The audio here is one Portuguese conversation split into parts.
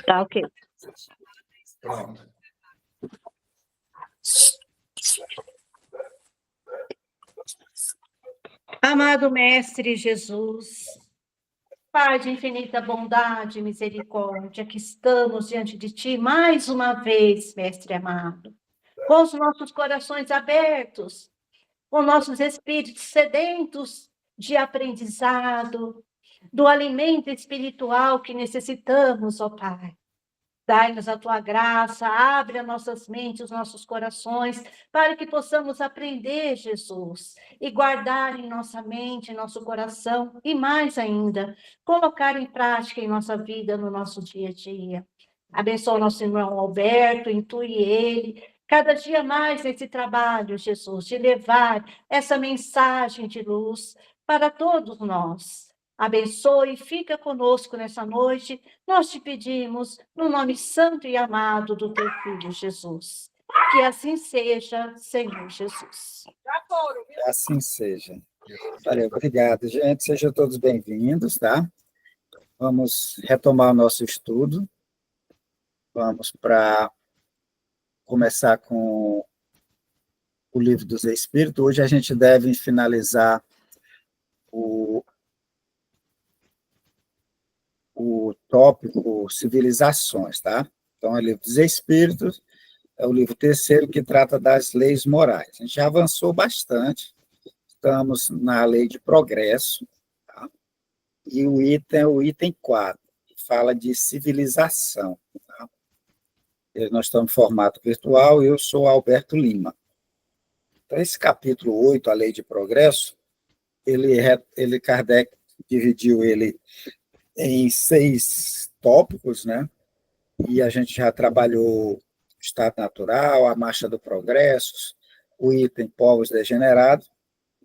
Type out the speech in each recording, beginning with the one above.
Tá ok. Pronto. Amado Mestre Jesus, Pai de infinita bondade e misericórdia, que estamos diante de Ti mais uma vez, Mestre amado, com os nossos corações abertos, com nossos espíritos sedentos de aprendizado, do alimento espiritual que necessitamos, ó Pai. Dai-nos a tua graça, abre as nossas mentes, os nossos corações, para que possamos aprender, Jesus, e guardar em nossa mente, em nosso coração, e mais ainda, colocar em prática em nossa vida, no nosso dia a dia. Abençoa o nosso irmão Alberto, intui ele, cada dia mais nesse trabalho, Jesus, de levar essa mensagem de luz para todos nós. Abençoe e fica conosco nessa noite. Nós te pedimos, no nome santo e amado do teu Filho Jesus. Que assim seja, Senhor Jesus. Que assim seja. Valeu, obrigado, gente. Sejam todos bem-vindos, tá? Vamos retomar o nosso estudo. Vamos para começar com o Livro dos Espíritos. Hoje a gente deve finalizar o tópico civilizações, tá? Então, é o Livro dos Espíritos, é o livro terceiro que trata das leis morais. A gente já avançou bastante, estamos na lei de progresso, tá? E o item é o item 4, que fala de civilização. Tá? Nós estamos em formato virtual e eu sou Alberto Lima. Então, esse capítulo 8, a lei de progresso, Kardec dividiu ele em 6 tópicos, né? E a gente já trabalhou o estado natural, a marcha do progresso, o item povos degenerados,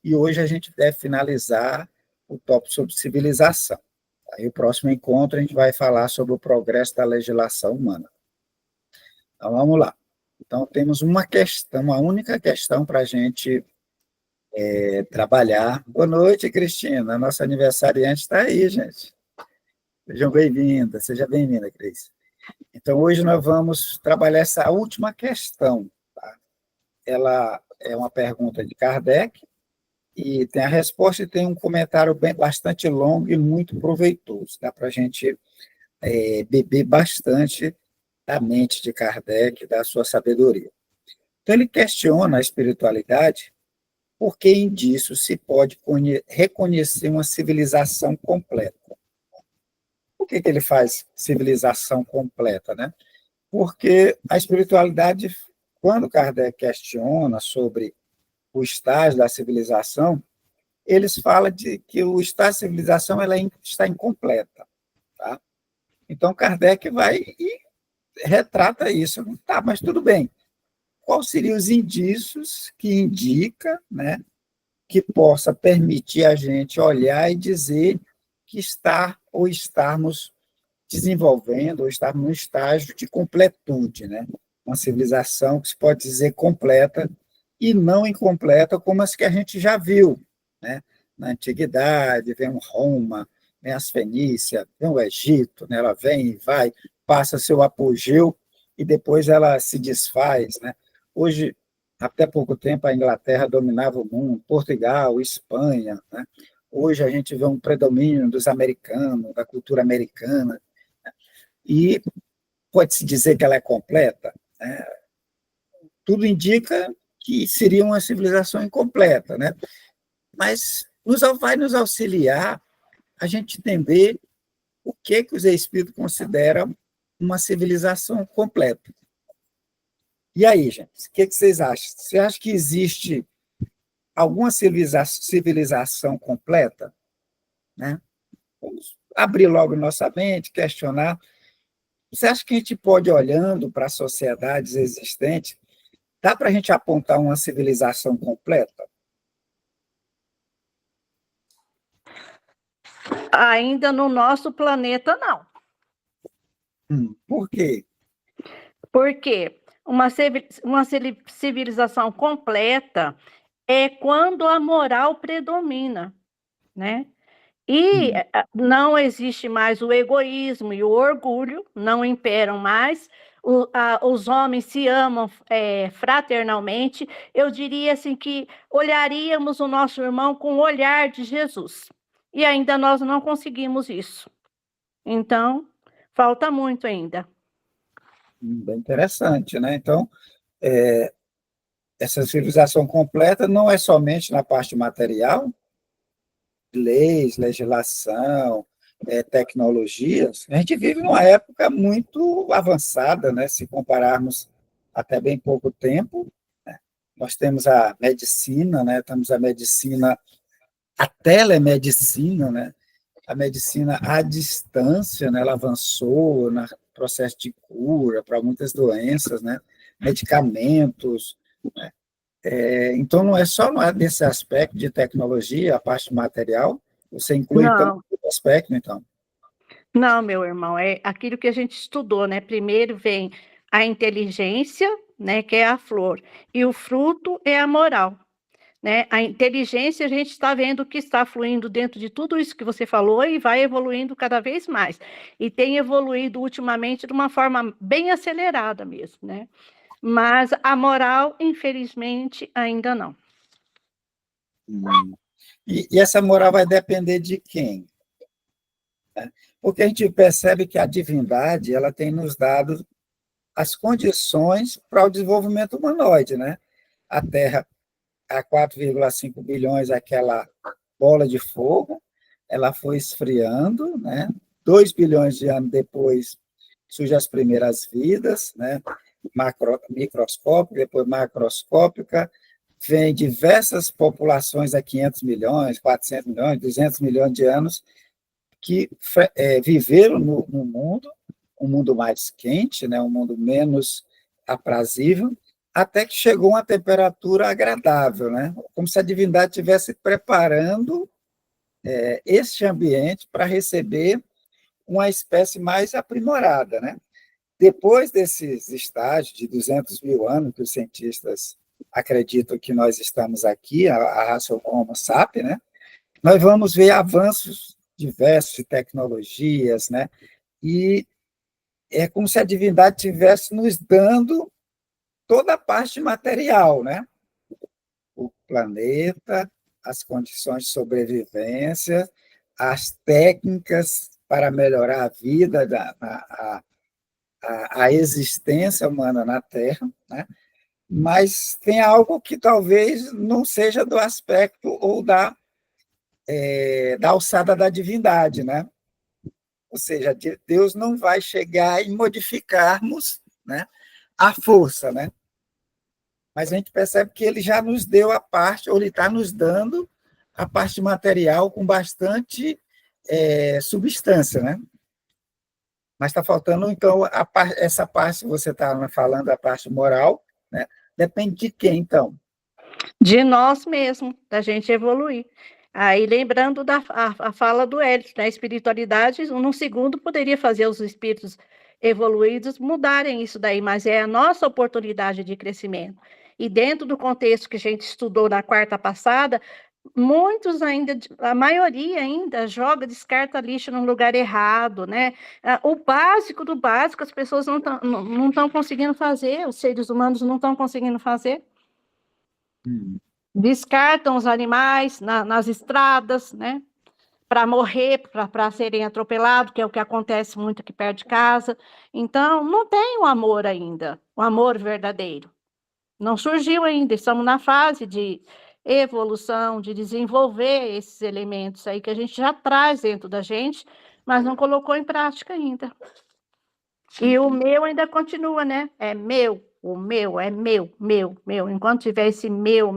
e hoje a gente deve finalizar o tópico sobre civilização. Aí o próximo encontro a gente vai falar sobre o progresso da legislação humana. Então vamos lá. Então temos uma questão, uma única questão para a gente trabalhar. Boa noite, Cristina. Nossa aniversariante está aí, gente. Seja bem-vinda, Cris. Então, hoje nós vamos trabalhar essa última questão. Tá? Ela é uma pergunta de Kardec, e tem a resposta e tem um comentário bastante longo e muito proveitoso. Dá para a gente beber bastante da mente de Kardec, da sua sabedoria. Então, ele questiona a espiritualidade, porque disso se pode reconhecer uma civilização completa. Por que ele faz civilização completa, né? Porque a espiritualidade, quando Kardec questiona sobre o estágio da civilização, eles falam de que o estágio da civilização está incompleta. Tá? Então, Kardec vai e retrata isso. Tá, mas tudo bem. Quais seriam os indícios que indica, né, que possa permitir a gente olhar e dizer que está ou estarmos desenvolvendo, ou estarmos no estágio de completude, né? Uma civilização que se pode dizer completa e não incompleta, como as que a gente já viu, né? Na antiguidade, vem Roma, vem as Fenícias, vem o Egito, né? Ela vem e vai, passa seu apogeu e depois ela se desfaz, né? Hoje, até pouco tempo, a Inglaterra dominava o mundo, Portugal, Espanha, né? Hoje a gente vê um predomínio dos americanos, da cultura americana, e pode-se dizer que ela é completa. Né? Tudo indica que seria uma civilização incompleta, né? Mas vai nos auxiliar a gente entender o que os espíritos consideram uma civilização completa. E aí, gente, o que vocês acham? Você acha que existe alguma civilização completa? Né? Vamos abrir logo nossa mente, questionar. Você acha que a gente pode, olhando para as sociedades existentes, dá para a gente apontar uma civilização completa? Ainda no nosso planeta, não. Por quê? Porque uma civilização completa é quando a moral predomina, né? E não existe mais o egoísmo e o orgulho, não imperam mais. Os homens se amam fraternalmente. Eu diria assim que olharíamos o nosso irmão com o olhar de Jesus. E ainda nós não conseguimos isso. Então, falta muito ainda. Bem interessante, né? Então, essa civilização completa não é somente na parte material, leis, legislação, tecnologias. A gente vive numa época muito avançada, né? Se compararmos até bem pouco tempo, né? Nós temos a medicina, né? Temos a medicina, a telemedicina, né? A medicina à distância, né? Ela avançou no processo de cura para muitas doenças, né? Medicamentos, né? Então, não é só nesse aspecto de tecnologia, a parte material, você inclui, então, Não, outro aspecto, então. não, meu irmão, é aquilo que a gente estudou, né? Primeiro vem a inteligência, né, que é a flor, e o fruto é a moral. Né? A inteligência, a gente está vendo que está fluindo dentro de tudo isso que você falou e vai evoluindo cada vez mais. E tem evoluído ultimamente de uma forma bem acelerada mesmo, né? Mas a moral, infelizmente, ainda não. E essa moral vai depender de quem? Né? Porque a gente percebe que a divindade ela tem nos dado as condições para o desenvolvimento humanoide, né? A Terra, a 4,5 bilhões, aquela bola de fogo, ela foi esfriando, né? 2 bilhões de anos depois surgem as primeiras vidas, né? Microscópica, depois macroscópica, vem diversas populações a 500 milhões, 400 milhões, 200 milhões de anos, que viveram no mundo, um mundo mais quente, né? Um mundo menos aprazível, até que chegou uma temperatura agradável, né? Como se a divindade estivesse preparando este ambiente para receber uma espécie mais aprimorada, né? Depois desses estágios de 200 mil anos que os cientistas acreditam que nós estamos aqui, a raça Homo sapiens, né? Nós vamos ver avanços diversos de tecnologias, né? E é como se a divindade estivesse nos dando toda a parte material, né? O planeta, as condições de sobrevivência, as técnicas para melhorar a vida, a existência humana na Terra, né? Mas tem algo que talvez não seja do aspecto ou da alçada da divindade, né? Ou seja, Deus não vai chegar e modificarmos, né, a força, né? Mas a gente percebe que ele já nos deu a parte, ou ele está nos dando a parte material com bastante substância, né? Mas está faltando, então, essa parte que você está falando, a parte moral, né? Depende de quem, então? De nós mesmos, da gente evoluir. Aí, lembrando a fala do Hélio, né? A espiritualidade, num segundo, poderia fazer os espíritos evoluídos mudarem isso daí, mas é a nossa oportunidade de crescimento. E dentro do contexto que a gente estudou na quarta passada, muitos ainda, a maioria ainda joga, descarta lixo no lugar errado, né? O básico do básico, as pessoas não estão conseguindo fazer, os seres humanos não estão conseguindo fazer. Descartam os animais nas estradas, né? Para morrer, para serem atropelados, que é o que acontece muito aqui perto de casa. Então, não tem o amor ainda, o amor verdadeiro. Não surgiu ainda, estamos na fase de evolução, de desenvolver esses elementos aí que a gente já traz dentro da gente, mas não colocou em prática ainda. E o meu ainda continua, né? É meu, o meu, é meu, meu, meu. Enquanto tiver esse meu,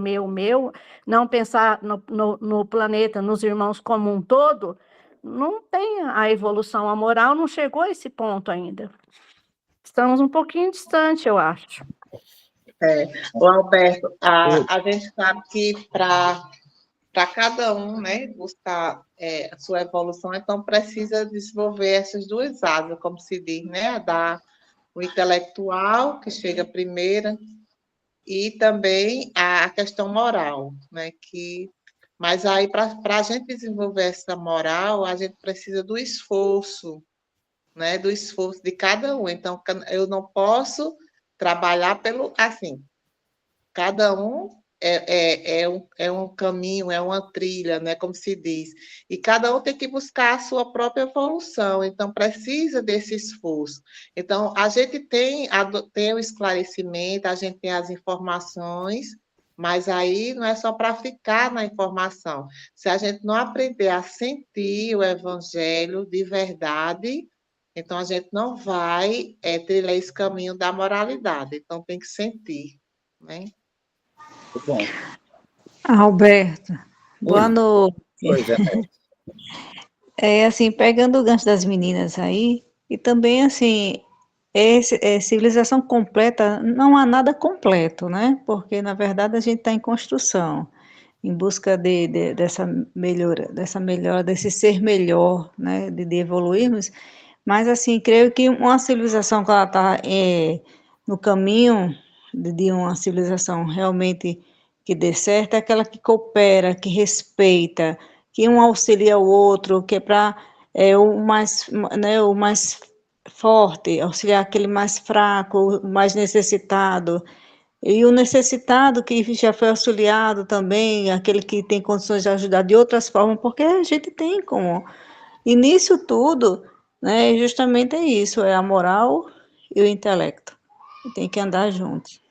não pensar no planeta, nos irmãos como um todo, não tem a evolução, a moral não chegou a esse ponto ainda. Estamos um pouquinho distante, eu acho. O Alberto, a gente sabe que para cada um, né, buscar a sua evolução, então precisa desenvolver essas duas asas, como se diz, né, o intelectual, que chega primeiro, e também a questão moral, né, que Mas aí, para a gente desenvolver essa moral, a gente precisa do esforço, né? Do esforço de cada um. Então, eu não posso trabalhar pelo, assim, cada um é um caminho, é uma trilha, né, como se diz. E cada um tem que buscar a sua própria evolução, então precisa desse esforço. Então, a gente tem o esclarecimento, a gente tem as informações, mas aí não é só para ficar na informação. Se a gente não aprender a sentir o evangelho de verdade, então a gente não vai trilhar esse caminho da moralidade. Então, tem que sentir, né? Muito bom. Alberto, boa Oi, noite. oi, Janete. É assim, pegando o gancho das meninas aí, e também assim, civilização completa, não há nada completo, né? Porque na verdade a gente está em construção, em busca dessa melhora, desse ser melhor, né? De evoluirmos. Mas assim, creio que uma civilização que ela está no caminho de uma civilização realmente que dê certo é aquela que coopera, que respeita, que um auxilia o outro, que é para o mais forte, auxiliar aquele mais fraco, o mais necessitado. E o necessitado que já foi auxiliado também, aquele que tem condições de ajudar de outras formas, porque a gente tem como. E nisso tudo, né, justamente é isso, é a moral e o intelecto. Tem que andar juntos.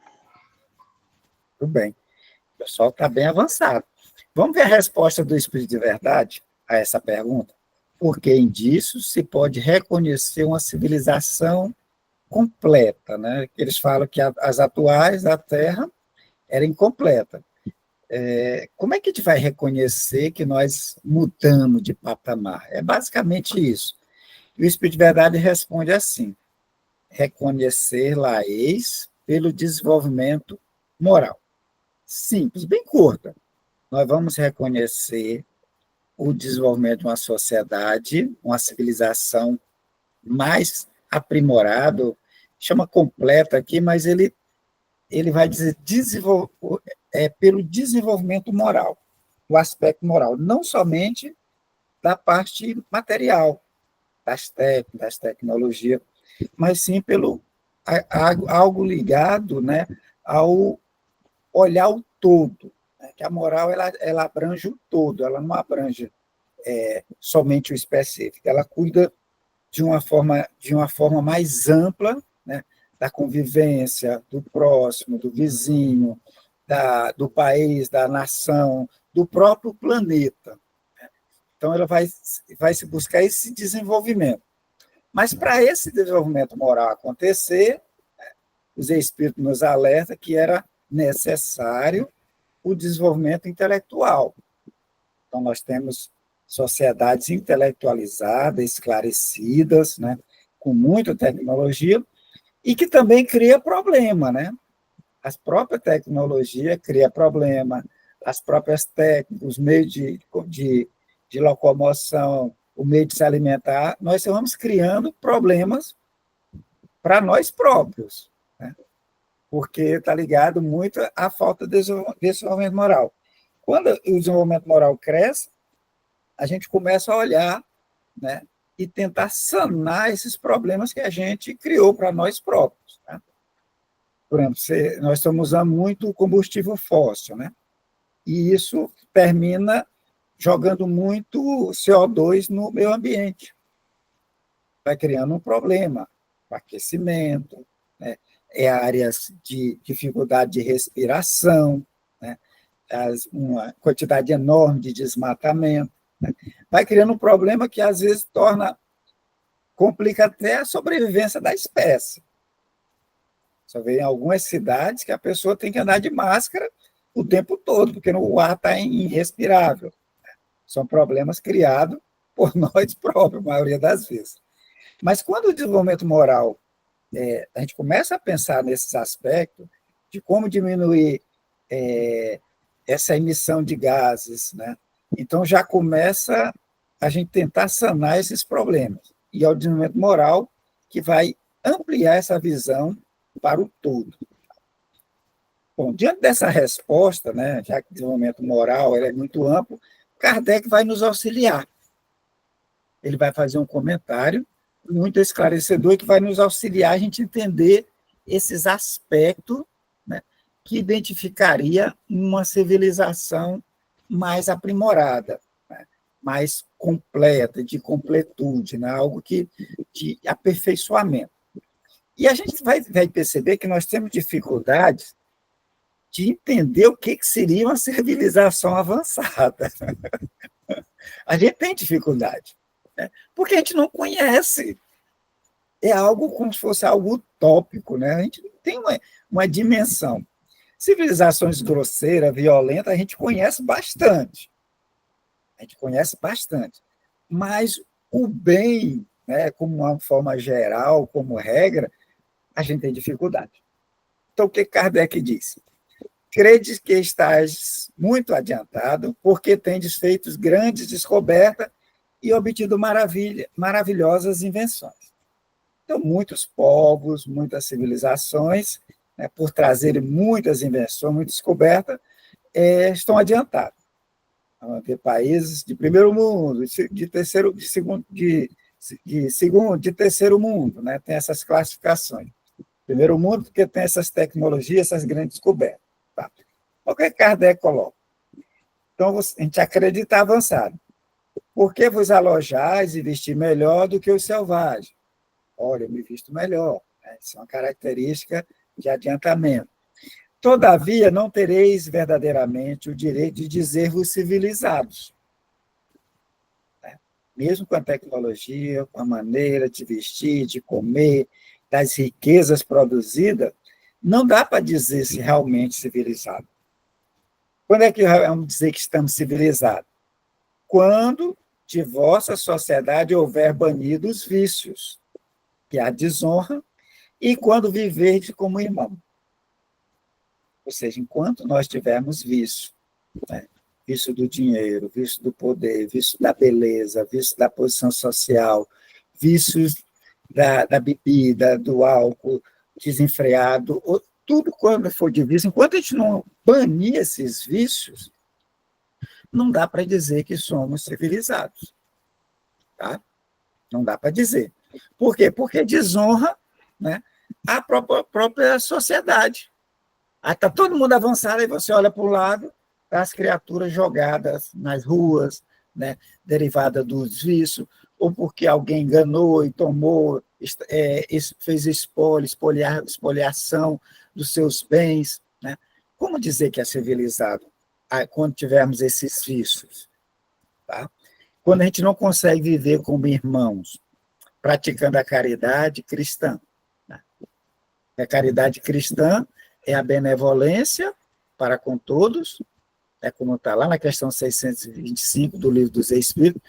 Tudo bem. O pessoal está bem avançado. Vamos ver a resposta do Espírito de Verdade a essa pergunta? Porque indícios se pode reconhecer uma civilização completa, né? Eles falam que as atuais da Terra era incompleta. Como é que a gente vai reconhecer que nós mudamos de patamar? É basicamente isso. E o Espírito de Verdade responde assim: reconhecer-la-eis pelo desenvolvimento moral. Simples, bem curta. Nós vamos reconhecer o desenvolvimento de uma sociedade, uma civilização mais aprimorado, chama completa aqui, mas ele vai dizer pelo desenvolvimento moral, o aspecto moral, não somente da parte material, das técnicas, das tecnologias, mas sim pelo algo ligado, né, ao olhar o todo, né, que a moral ela abrange o todo, ela não abrange somente o específico, ela cuida de uma forma mais ampla, né, da convivência, do próximo, do vizinho, do país, da nação, do próprio planeta. Então, ela vai se buscar esse desenvolvimento. Mas, para esse desenvolvimento moral acontecer, os Espíritos nos alertam que era necessário o desenvolvimento intelectual. Então, nós temos sociedades intelectualizadas, esclarecidas, né, com muita tecnologia, e que também cria problema, né? As próprias tecnologias criam problema, as próprias técnicas, os meios de locomoção, o meio de se alimentar, nós vamos criando problemas para nós próprios, né? Porque está ligado muito à falta de desenvolvimento moral. Quando o desenvolvimento moral cresce, a gente começa a olhar, né, e tentar sanar esses problemas que a gente criou para nós próprios, né? Por exemplo, nós estamos usando muito combustível fóssil, né? E isso termina jogando muito CO2 no meio ambiente. Vai criando um problema, o aquecimento, né? Áreas de dificuldade de respiração, né? Uma quantidade enorme de desmatamento, né? Vai criando um problema que, às vezes, complica até a sobrevivência da espécie. Só vê em algumas cidades que a pessoa tem que andar de máscara o tempo todo, porque o ar está irrespirável. São problemas criados por nós próprios, a maioria das vezes. Mas quando o desenvolvimento moral, a gente começa a pensar nesses aspectos de como diminuir essa emissão de gases, né? Então já começa a gente tentar sanar esses problemas. E é o desenvolvimento moral que vai ampliar essa visão para o todo. Bom, diante dessa resposta, né, já que o desenvolvimento moral ele é muito amplo, Kardec vai nos auxiliar. Ele vai fazer um comentário muito esclarecedor que vai nos auxiliar a gente entender esses aspectos, né, que identificaria uma civilização mais aprimorada, né, mais completa, de completude, né, algo de aperfeiçoamento. E a gente vai perceber que nós temos dificuldades de entender o que seria uma civilização avançada. A gente tem dificuldade, né? Porque a gente não conhece. É algo como se fosse algo utópico, né? A gente não tem uma dimensão. Civilizações grosseiras, violentas, a gente conhece bastante. A gente conhece bastante. Mas o bem, né, como uma forma geral, como regra, a gente tem dificuldade. Então, o que Kardec disse? Credes que estás muito adiantado, porque tendes feito grandes descobertas e obtido maravilhosas invenções. Então, muitos povos, muitas civilizações, né, por trazerem muitas invenções, muitas descobertas, estão adiantados. Vamos ter países de primeiro mundo, de terceiro, de terceiro mundo, né? Tem essas classificações. Primeiro mundo, porque tem essas tecnologias, essas grandes descobertas. Tá? O que Kardec coloca? Então, a gente acredita avançado. Por que vos alojais e vestir melhor do que os selvagens? Olha, eu me visto melhor. Né? Isso é uma característica de adiantamento. Todavia, não tereis verdadeiramente o direito de dizer-vos civilizados. Né? Mesmo com a tecnologia, com a maneira de vestir, de comer, das riquezas produzidas, não dá para dizer se realmente civilizado. Quando é que vamos dizer que estamos civilizados? Quando de vossa sociedade houver banido os vícios, que é a desonra, e quando viverdes como irmão. Ou seja, enquanto nós tivermos vício, né? Vício do dinheiro, vício do poder, vício da beleza, vício da posição social, vícios da bebida, do álcool desenfreado, tudo quando for de vício, enquanto a gente não banir esses vícios, não dá para dizer que somos civilizados. Tá? Não dá para dizer. Por quê? Porque desonra, né, a própria sociedade. Está todo mundo avançado, e você olha para o lado, as criaturas jogadas nas ruas, né, derivadas dos vícios, ou porque alguém enganou e tomou, fez espoliação dos seus bens. Né? Como dizer que é civilizado quando tivermos esses vícios? Tá? Quando a gente não consegue viver como irmãos, praticando a caridade cristã. Né? A caridade cristã é a benevolência para com todos, como está lá na questão 625 do Livro dos Espíritos,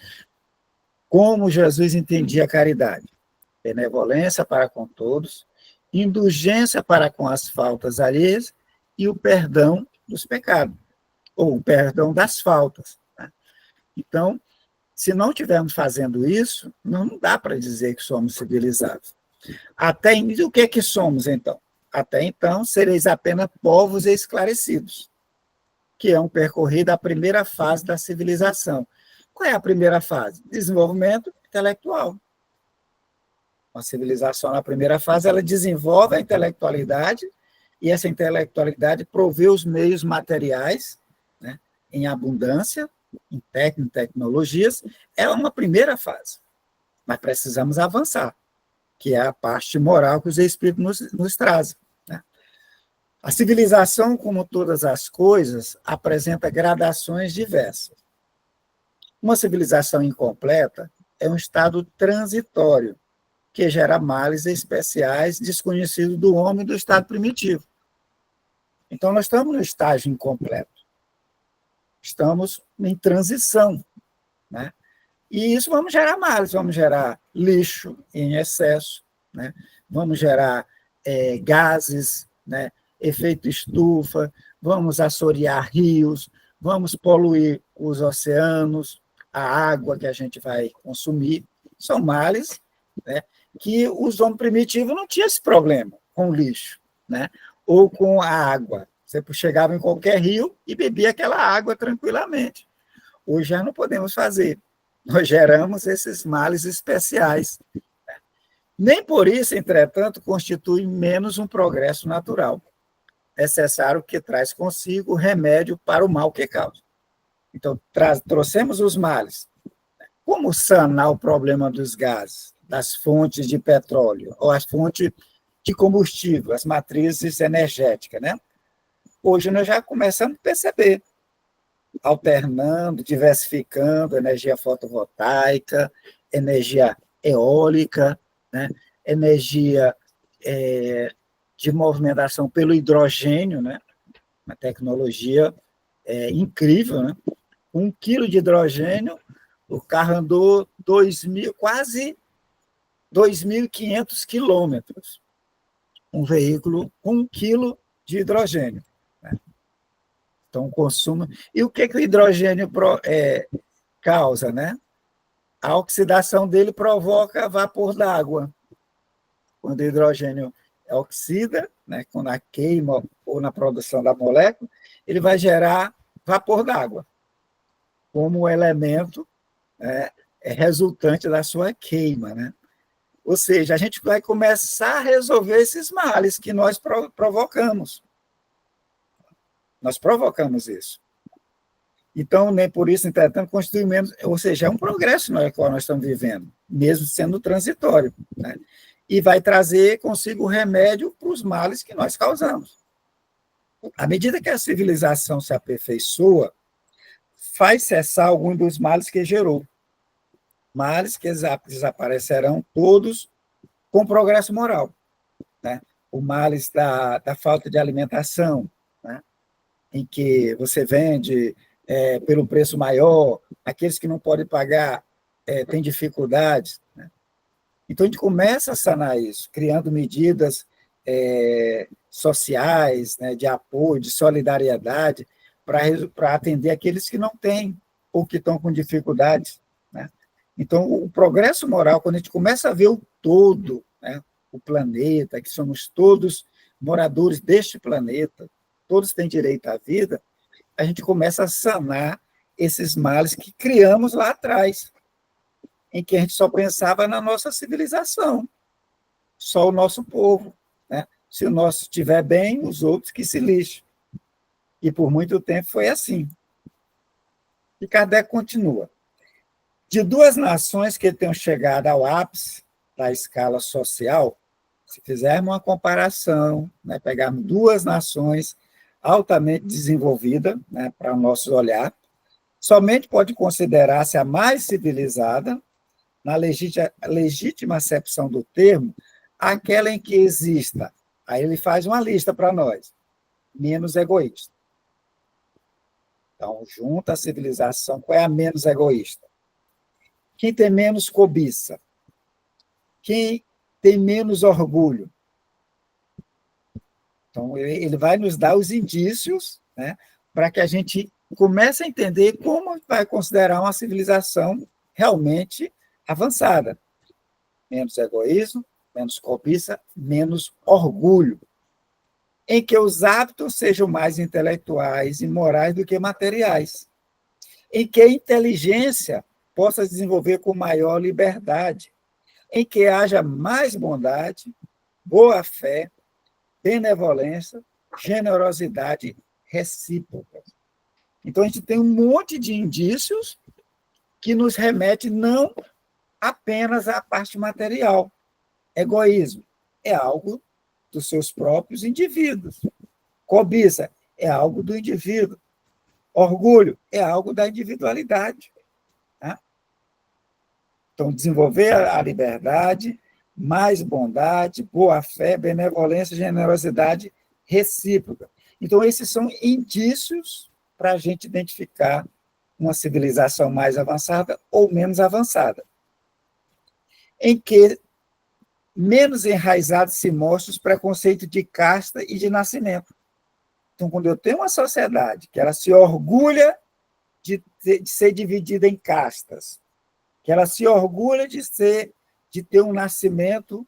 como Jesus entendia a caridade. Benevolência para com todos, indulgência para com as faltas alheias e o perdão dos pecados, ou o perdão das faltas. Né? Então, se não estivermos fazendo isso, não dá para dizer que somos civilizados. O que é que somos, então? Até então, sereis apenas povos esclarecidos, que é um percorrido da primeira fase da civilização. Qual é a primeira fase? Desenvolvimento intelectual. Uma civilização, na primeira fase, ela desenvolve a intelectualidade, e essa intelectualidade provê os meios materiais, né, em abundância, em tecnologias, é uma primeira fase. Mas precisamos avançar, que é a parte moral que os Espíritos nos trazem. Né? A civilização, como todas as coisas, apresenta gradações diversas. Uma civilização incompleta é um estado transitório, que gera males especiais desconhecidos do homem do estado primitivo. Então, nós estamos no estágio incompleto. Estamos em transição. Né? E isso vamos gerar males, vamos gerar lixo em excesso, né? Vamos gerar gases, né? Efeito estufa, vamos assorear rios, vamos poluir os oceanos, a água que a gente vai consumir. São males, né, que os homens primitivos não tinham esse problema com o lixo, né, ou com a água. Você chegava em qualquer rio e bebia aquela água tranquilamente. Hoje já não podemos fazer. Nós geramos esses males especiais. Nem por isso, entretanto, constitui menos um progresso natural, necessário que traz consigo o remédio para o mal que causa. Então, trouxemos os males. Como sanar o problema dos gases, das fontes de petróleo, ou as fontes de combustível, as matrizes energéticas, né? Hoje nós já começamos a perceber, alternando, diversificando energia fotovoltaica, energia eólica, né? Energia de movimentação pelo hidrogênio, né? Uma tecnologia incrível, né? 1 quilo de hidrogênio, o carro andou quase 2.500 quilômetros. Um veículo com 1 quilo de hidrogênio. Né? Então, o consumo... E o que o hidrogênio causa? Né? A oxidação dele provoca vapor d'água. Quando o hidrogênio oxida, né, quando a queima ou na produção da molécula, ele vai gerar vapor d'água, como elemento resultante da sua queima. Né? Ou seja, a gente vai começar a resolver esses males que nós provocamos. Nós provocamos isso. Então, nem por isso, entretanto, constitui menos, ou seja, é um progresso no qual nós estamos vivendo, mesmo sendo transitório. Né? E vai trazer consigo o remédio para os males que nós causamos. À medida que a civilização se aperfeiçoa, faz cessar alguns dos males que gerou. Males que desaparecerão todos com progresso moral. Né? O males da falta de alimentação, né? Em que você vende pelo preço maior, aqueles que não podem pagar têm dificuldades. Né? Então, a gente começa a sanar isso, criando medidas sociais, né, de apoio, de solidariedade, para atender aqueles que não têm ou que estão com dificuldades. Né? Então, o progresso moral, quando a gente começa a ver o todo, né, o planeta, que somos todos moradores deste planeta, todos têm direito à vida, a gente começa a sanar esses males que criamos lá atrás, em que a gente só pensava na nossa civilização, só o nosso povo. Né? Se o nosso estiver bem, os outros que se lixem. E por muito tempo foi assim. E Kardec continua. De duas nações que tenham chegado ao ápice da escala social, se fizermos uma comparação, né, pegarmos duas nações altamente desenvolvidas, né, para o nosso olhar, somente pode considerar-se a mais civilizada, na legítima acepção do termo, aquela em que exista, aí ele faz uma lista para nós, menos egoísta. Então, junta a civilização, qual é a menos egoísta? Quem tem menos cobiça? Quem tem menos orgulho? Então, ele vai nos dar os indícios, né, para que a gente comece a entender como vai considerar uma civilização realmente avançada. Menos egoísmo, menos cobiça, menos orgulho. Em que os hábitos sejam mais intelectuais e morais do que materiais. Em que a inteligência possa se desenvolver com maior liberdade. Em que haja mais bondade, boa-fé, benevolência, generosidade recíproca. Então, a gente tem um monte de indícios que nos remete não apenas à parte material. Egoísmo é algo dos seus próprios indivíduos. Cobiça é algo do indivíduo. Orgulho é algo da individualidade. Tá? Então, desenvolver a liberdade, mais bondade, boa-fé, benevolência, generosidade recíproca. Então, esses são indícios para a gente identificar uma civilização mais avançada ou menos avançada, em que menos enraizados se mostram os preconceitos de casta e de nascimento. Então, quando eu tenho uma sociedade que ela se orgulha de ser dividida em castas, que ela se orgulha de ter um nascimento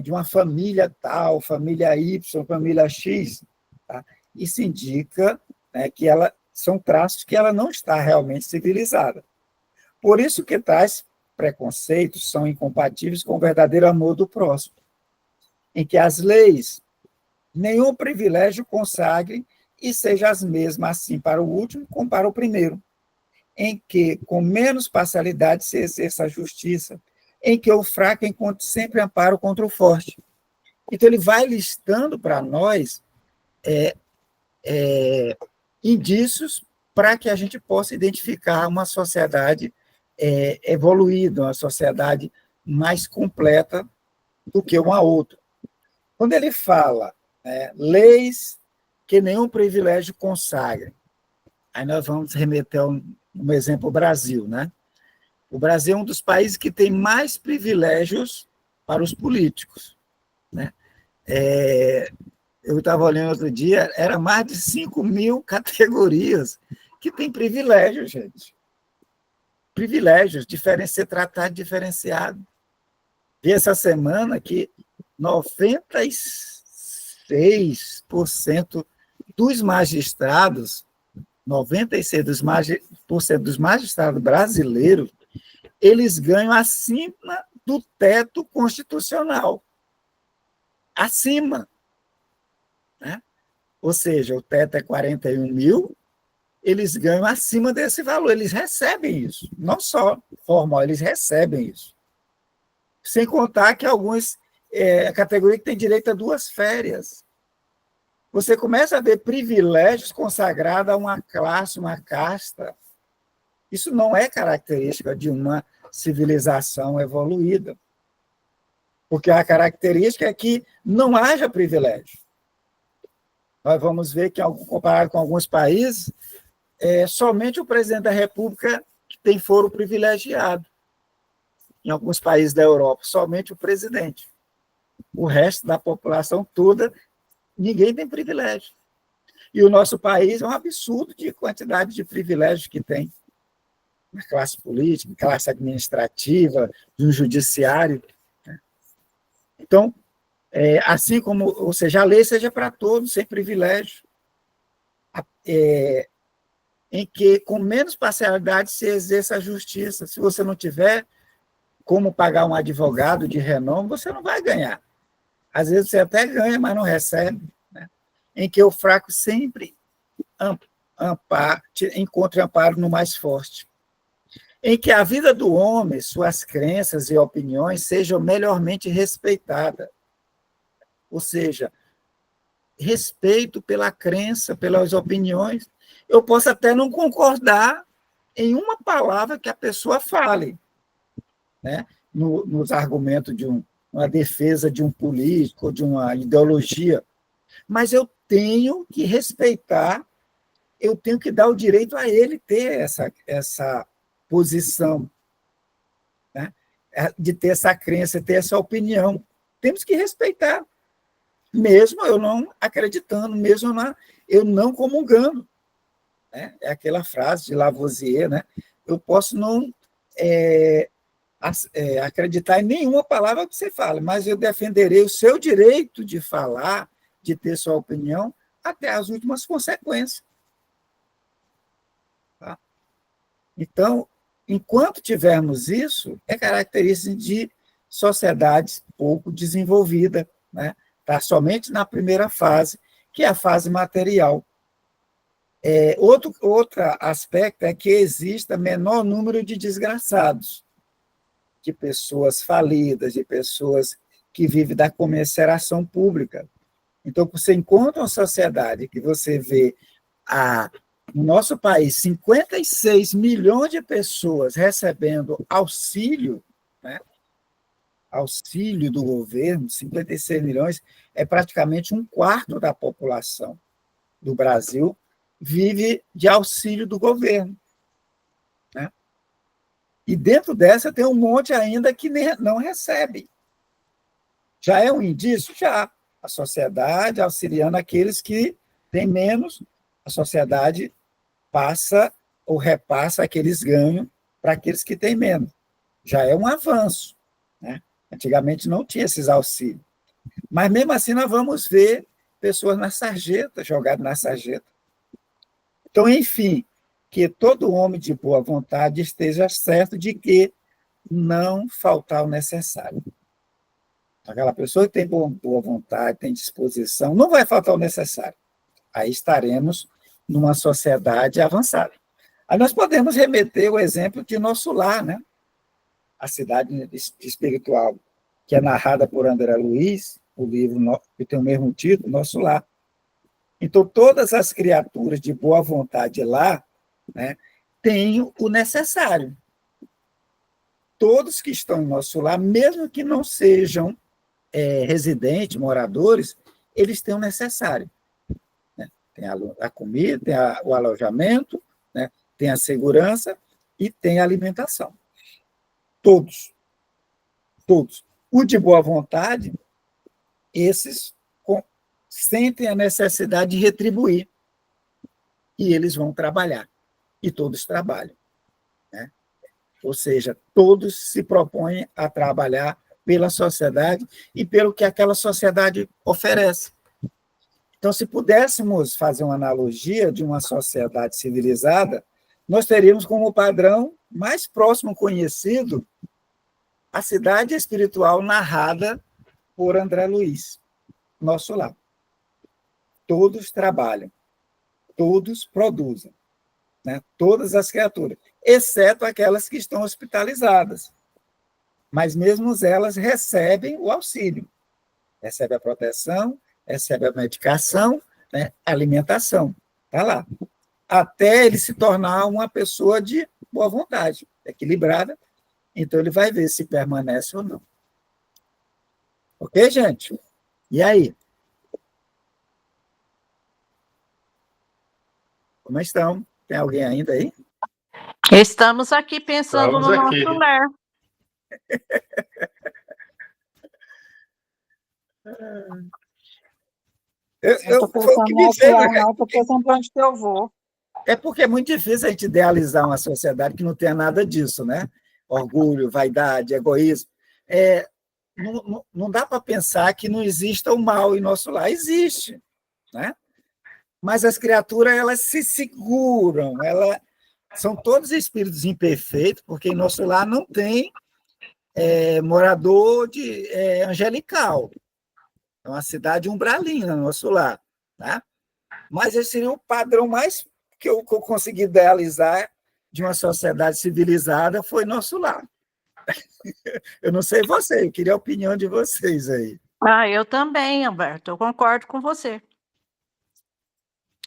de uma família tal, família Y, família X, tá? isso indica, né, que são traços que ela não está realmente civilizada. Por isso que tais preconceitos são incompatíveis com o verdadeiro amor do próximo, em que as leis nenhum privilégio consagrem e sejam as mesmas assim para o último como para o primeiro, em que, com menos parcialidade, se exerça a justiça, em que o fraco encontre sempre amparo contra o forte. Então, ele vai listando para nós indícios para que a gente possa identificar uma sociedade evoluída, uma sociedade mais completa do que uma outra. Quando ele fala leis que nenhum privilégio consagrem, aí nós vamos remeter um exemplo ao Brasil, né? O Brasil é um dos países que tem mais privilégios para os políticos, né? Eu estava olhando outro dia, era mais de 5.000 categorias que tem privilégios, gente. Privilégios, ser tratado diferenciado. Vi essa semana que 96% dos magistrados, 96% dos magistrados brasileiros, eles ganham acima do teto constitucional. Acima. Né? Ou seja, o teto é 41 mil, eles ganham acima desse valor, eles recebem isso. Não só formal, eles recebem isso. Sem contar que alguns, a categoria que tem direito a 2 férias. Você começa a ver privilégios consagrados a uma classe, uma casta. Isso não é característica de uma civilização evoluída. Porque a característica é que não haja privilégio. Nós vamos ver que, comparado com alguns países, somente o presidente da República que tem foro privilegiado. Em alguns países da Europa, somente o presidente. O resto da população toda, ninguém tem privilégio. E o nosso país é um absurdo de quantidade de privilégios que tem. Na classe política, classe administrativa, no judiciário. Então, assim como, ou seja, a lei seja para todos, sem privilégio, em que, com menos parcialidade, se exerça a justiça. Se você não tiver como pagar um advogado de renome, você não vai ganhar. Às vezes você até ganha, mas não recebe. Né? Em que o fraco sempre encontre amparo no mais forte. Em que a vida do homem, suas crenças e opiniões sejam melhormente respeitadas. Ou seja, respeito pela crença, pelas opiniões. Eu posso até não concordar em uma palavra que a pessoa fale, né? Nos argumentos de uma defesa de um político, de uma ideologia, mas eu tenho que respeitar, eu tenho que dar o direito a ele ter essa posição, né? De ter essa crença, ter essa opinião. Temos que respeitar, mesmo eu não acreditando, mesmo eu não comungando. Né? É aquela frase de Lavoisier, né? Eu posso não acreditar em nenhuma palavra que você fala, mas eu defenderei o seu direito de falar, de ter sua opinião, até as últimas consequências. Tá? Então, enquanto tivermos isso, é característica de sociedades pouco desenvolvidas, né? Tá somente na primeira fase, que é a fase material. Outro aspecto é que exista menor número de desgraçados, de pessoas falidas, de pessoas que vivem da comiseração pública. Então, você encontra uma sociedade que você vê no nosso país 56 milhões de pessoas recebendo auxílio, né? Auxílio do governo, 56 milhões, é praticamente 1/4 da população do Brasil vive de auxílio do governo. Né? E dentro dessa tem um monte ainda que não recebe. Já é um indício? Já. A sociedade auxiliando aqueles que têm menos, a sociedade passa ou repassa aqueles ganhos para aqueles que têm menos. Já é um avanço. Né? Antigamente não tinha esses auxílios. Mas, mesmo assim, nós vamos ver pessoas na sarjeta, jogadas na sarjeta. Então, enfim, que todo homem de boa vontade esteja certo de que não faltar o necessário. Aquela pessoa que tem boa vontade, tem disposição, não vai faltar o necessário. Aí estaremos numa sociedade avançada. Aí nós podemos remeter o exemplo de Nosso Lar, né? A cidade espiritual, que é narrada por André Luiz, o livro que tem o mesmo título, Nosso Lar. Então, todas as criaturas de boa vontade lá, né, têm o necessário. Todos que estão em Nosso Lar, mesmo que não sejam residentes, moradores, eles têm o necessário. Né? Tem a comida, tem o alojamento, né? Tem a segurança e tem a alimentação. Todos. Todos. O de boa vontade, esses sentem a necessidade de retribuir. E eles vão trabalhar. E todos trabalham. Né? Ou seja, todos se propõem a trabalhar pela sociedade e pelo que aquela sociedade oferece. Então, se pudéssemos fazer uma analogia de uma sociedade civilizada, nós teríamos como padrão mais próximo conhecido a cidade espiritual narrada por André Luiz, Nosso Lar. Todos trabalham, todos produzem, né? Todas as criaturas, exceto aquelas que estão hospitalizadas. Mas mesmo elas recebem o auxílio, recebem a proteção, recebem a medicação, né? A alimentação, está lá. Até ele se tornar uma pessoa de boa vontade, equilibrada, então ele vai ver se permanece ou não. Ok, gente? E aí? Como estão? Tem alguém ainda aí? Estamos aqui pensando Estamos no aqui. nosso lar. Eu estou Foi o pensando que no me outro veio, lado, não, estou pensando para onde que eu vou. É porque é muito difícil a gente idealizar uma sociedade que não tenha nada disso, né? Orgulho, vaidade, egoísmo. Não dá para pensar que não exista o mal em nosso lar. Existe, né? Mas as criaturas, elas se seguram, são todos espíritos imperfeitos, porque em nosso lar não tem morador angelical. É uma cidade umbralina, nosso lar. Tá? Mas esse seria o padrão mais que eu consegui idealizar de uma sociedade civilizada, foi nosso lar. Eu não sei você, eu queria a opinião de vocês aí. Eu também, Alberto, eu concordo com você.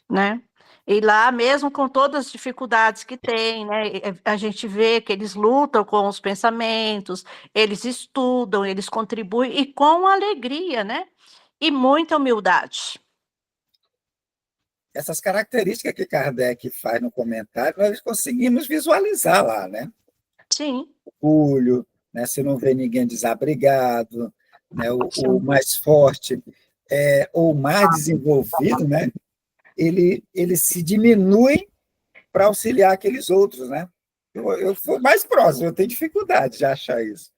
Né? E lá, mesmo com todas as dificuldades que tem, né, a gente vê que eles lutam com os pensamentos, eles estudam, eles contribuem, e com alegria, né? E muita humildade. Essas características que Kardec faz no comentário, nós conseguimos visualizar lá, né? Sim. Orgulho, né? Você não vê ninguém desabrigado, né? O mais forte, ou mais desenvolvido, né? Ele se diminui para auxiliar aqueles outros, né? Eu sou mais próximo, eu tenho dificuldade de achar isso.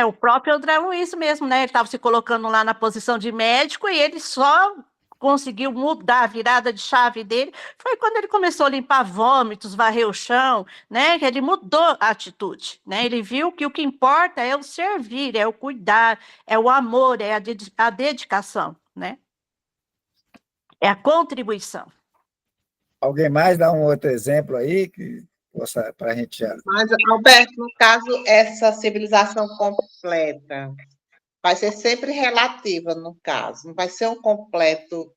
O próprio André Luiz mesmo, né? Ele estava se colocando lá na posição de médico e ele só conseguiu mudar a virada de chave dele foi quando ele começou a limpar vômitos, varrer o chão, né? Que ele mudou a atitude, né? Ele viu que o que importa é o servir, é o cuidar, é o amor, é a dedicação, né? É a contribuição. Alguém mais dá um outro exemplo aí que possa para a gente já. Mas, Alberto, no caso, essa civilização completa vai ser sempre relativa, no caso. Não vai ser um completo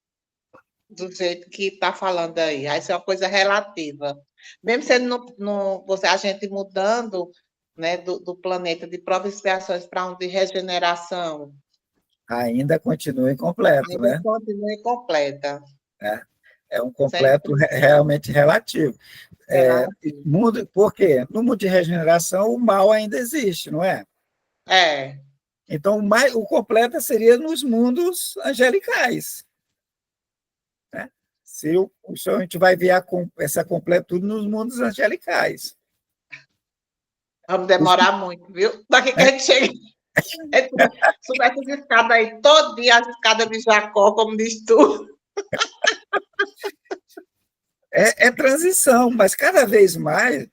do jeito que está falando aí. Vai ser uma coisa relativa. Mesmo sendo a gente mudando, né, do planeta de provas e expiações para um de regeneração. Ainda continua incompleto, Ainda né? continua incompleta. É um completo realmente relativo. Por quê? No mundo de regeneração, o mal ainda existe, não é? Então, o completo seria nos mundos angelicais. Né? Se a gente vai ver essa completude nos mundos angelicais. Vamos demorar muito, viu? Daqui que a gente chega. É, subir essas escadas aí, todo dia as escadas de Jacó, como diz tu. É transição, mas cada vez mais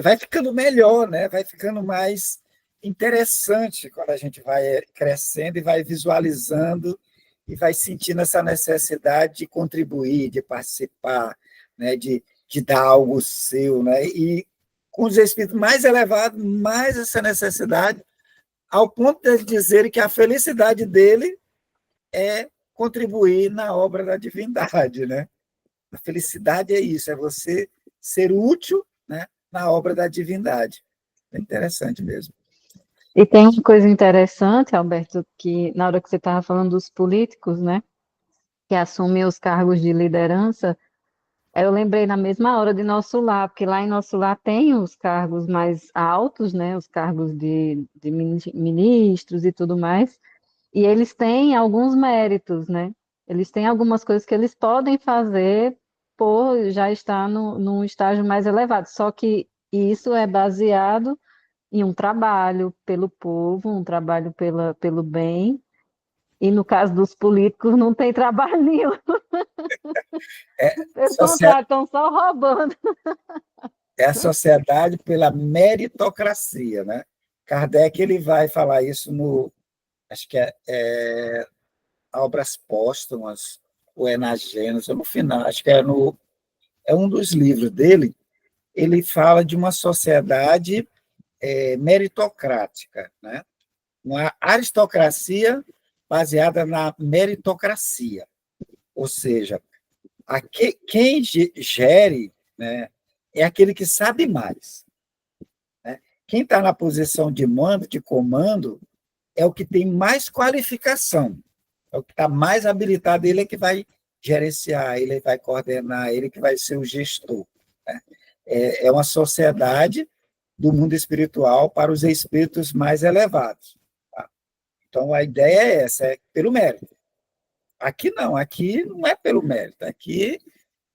vai ficando melhor, né? Vai ficando mais interessante quando a gente vai crescendo e vai visualizando e vai sentindo essa necessidade de contribuir, de participar, né? De dar algo seu, né? E com os espíritos mais elevados, mais essa necessidade, ao ponto de dizerem que a felicidade dele é contribuir na obra da divindade, né? A felicidade é isso, é você ser útil, né, na obra da divindade. É interessante mesmo. E tem uma coisa interessante, Alberto, que na hora que você estava falando dos políticos, né, que assumem os cargos de liderança, eu lembrei na mesma hora de Nosso Lar, porque lá em Nosso Lar tem os cargos mais altos, né, os cargos de ministros e tudo mais, e eles têm alguns méritos, né? Eles têm algumas coisas que eles podem fazer por já estar num estágio mais elevado. Só que isso é baseado em um trabalho pelo povo, um trabalho pelo bem. E no caso dos políticos, não tem trabalho nenhum. É, Pelo contrário, estão só roubando. é a sociedade pela meritocracia, né? Kardec ele vai falar isso no, acho que é Obras Póstumas, ou é na Gênesis, no final, acho que é um dos livros dele, ele fala de uma sociedade meritocrática, né? Uma aristocracia baseada na meritocracia, ou seja, quem gere, né, é aquele que sabe mais, né? Quem está na posição de mando, de comando, é o que tem mais qualificação, é o que está mais habilitado, ele é que vai gerenciar, ele vai coordenar, ele que vai ser o gestor, né? É uma sociedade do mundo espiritual para os espíritos mais elevados. Tá? Então, a ideia é essa, é pelo mérito. Aqui não é pelo mérito, aqui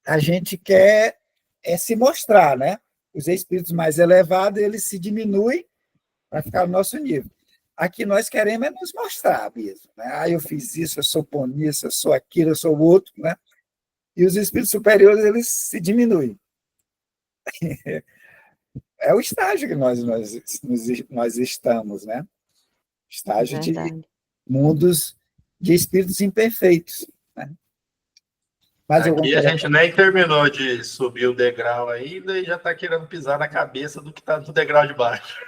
a gente quer se mostrar, né? Os espíritos mais elevados, eles se diminuem para ficar no nosso nível. Aqui nós queremos nos mostrar mesmo, né? Eu fiz isso, eu sou ponista, eu sou aquilo, eu sou o outro, né? E os espíritos superiores, eles se diminuem. É o estágio que nós estamos, né? Estágio de mundos de espíritos imperfeitos, né? Mas aqui a gente nem terminou de subir o degrau ainda e já está querendo pisar na cabeça do que está no degrau de baixo.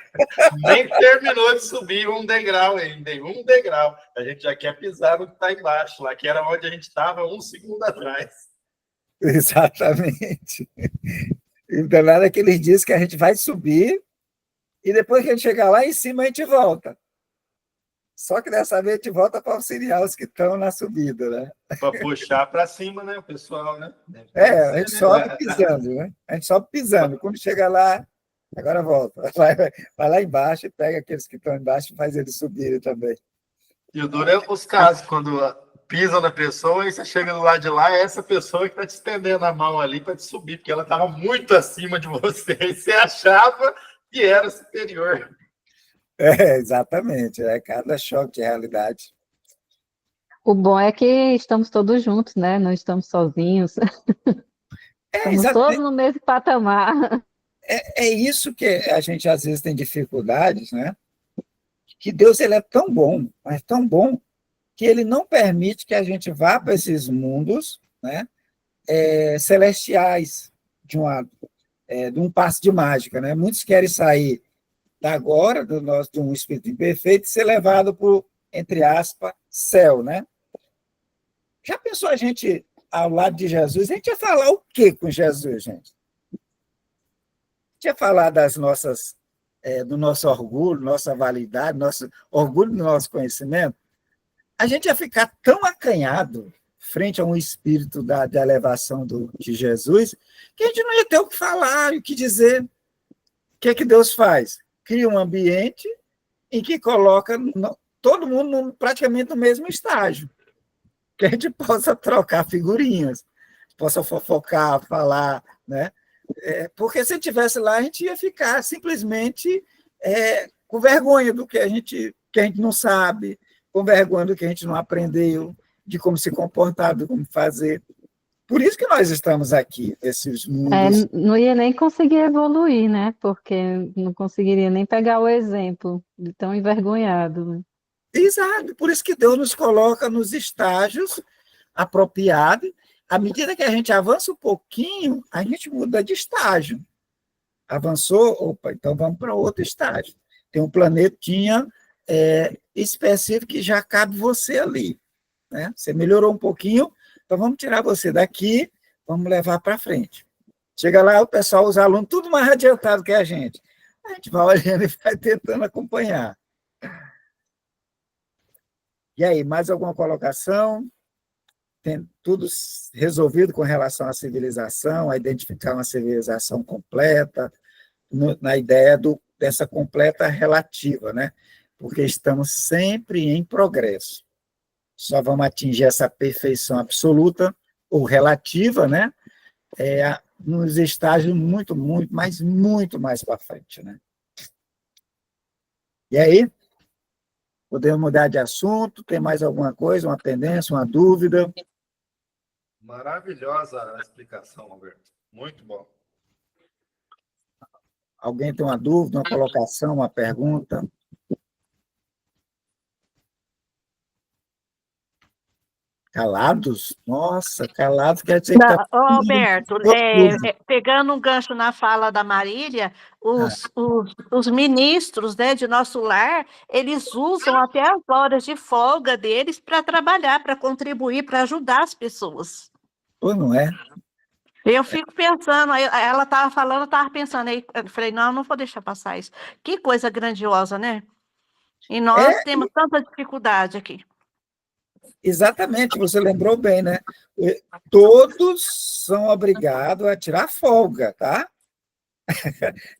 Nem terminou de subir um degrau ainda, um degrau. A gente já quer pisar no que está embaixo, lá que era onde a gente estava um segundo atrás. Exatamente. Então, nada que eles dizem que a gente vai subir e depois que a gente chegar lá em cima, a gente volta. Só que dessa vez a gente volta para auxiliar os que estão na subida, né? Para puxar para cima, né, o pessoal, né? A gente sobe pisando, né? A gente sobe pisando. Quando chega lá, agora volta. Vai lá embaixo e pega aqueles que estão embaixo e faz eles subirem também. E o duro é os casos, quando pisam na pessoa e você chega do lado de lá, é essa pessoa que está te estendendo a mão ali para te subir, porque ela estava muito acima de você e você achava que era superior. Exatamente. É cada choque de realidade. O bom é que estamos todos juntos, né? Não estamos sozinhos. Estamos todos no mesmo patamar. É isso que a gente às vezes tem dificuldades, né? Que Deus ele é tão bom, mas tão bom, que ele não permite que a gente vá para esses mundos, né, celestiais de um passe de mágica, né? Muitos querem sair da agora, de um espírito imperfeito, e ser levado para o, entre aspas, céu, né? Já pensou a gente ao lado de Jesus? A gente ia falar o quê com Jesus, gente? A gente ia falar das nossas, do nosso orgulho, nossa validade, nosso orgulho do nosso conhecimento? A gente ia ficar tão acanhado frente a um espírito da elevação de Jesus que a gente não ia ter o que falar, o que dizer. O que é que Deus faz? Cria um ambiente em que coloca todo mundo praticamente no mesmo estágio, que a gente possa trocar figurinhas, possa fofocar, falar, né? Porque se estivesse lá, a gente ia ficar simplesmente com vergonha do que a gente que a gente não sabe, com vergonha do que a gente não aprendeu, de como se comportar, de como fazer. Por isso que nós estamos aqui, esses mundos. Não ia nem conseguir evoluir, né? Porque não conseguiria nem pegar o exemplo de tão envergonhado, né? Exato, por isso que Deus nos coloca nos estágios apropriados. À medida que a gente avança um pouquinho, a gente muda de estágio. Avançou, opa, então vamos para outro estágio. Tem um planetinha específico que já cabe você ali. Né? Você melhorou um pouquinho, então vamos tirar você daqui, vamos levar para frente. Chega lá, o pessoal, os alunos, tudo mais adiantado que a gente. A gente vai olhando e vai tentando acompanhar. E aí, mais alguma colocação? Tem tudo resolvido com relação à civilização, a identificar uma civilização completa, na ideia dessa completa relativa, né? Porque estamos sempre em progresso. Só vamos atingir essa perfeição absoluta ou relativa, né? Nos estágios muito mais para frente, né? E aí? Podemos mudar de assunto? Tem mais alguma coisa, uma pendência, uma dúvida? Maravilhosa a explicação, Alberto. Muito bom. Alguém tem uma dúvida, uma colocação, uma pergunta? Calados? Nossa, calados quer dizer que está... Alberto, pegando um gancho na fala da Marília, os ministros, né, de nosso lar, eles usam até as horas de folga deles para trabalhar, para contribuir, para ajudar as pessoas. Ou não é? Eu fico pensando, ela estava falando, eu estava pensando, aí eu falei, não vou deixar passar isso. Que coisa grandiosa, né? E nós temos tanta dificuldade aqui. Exatamente, você lembrou bem, né? Todos são obrigados a tirar folga, tá?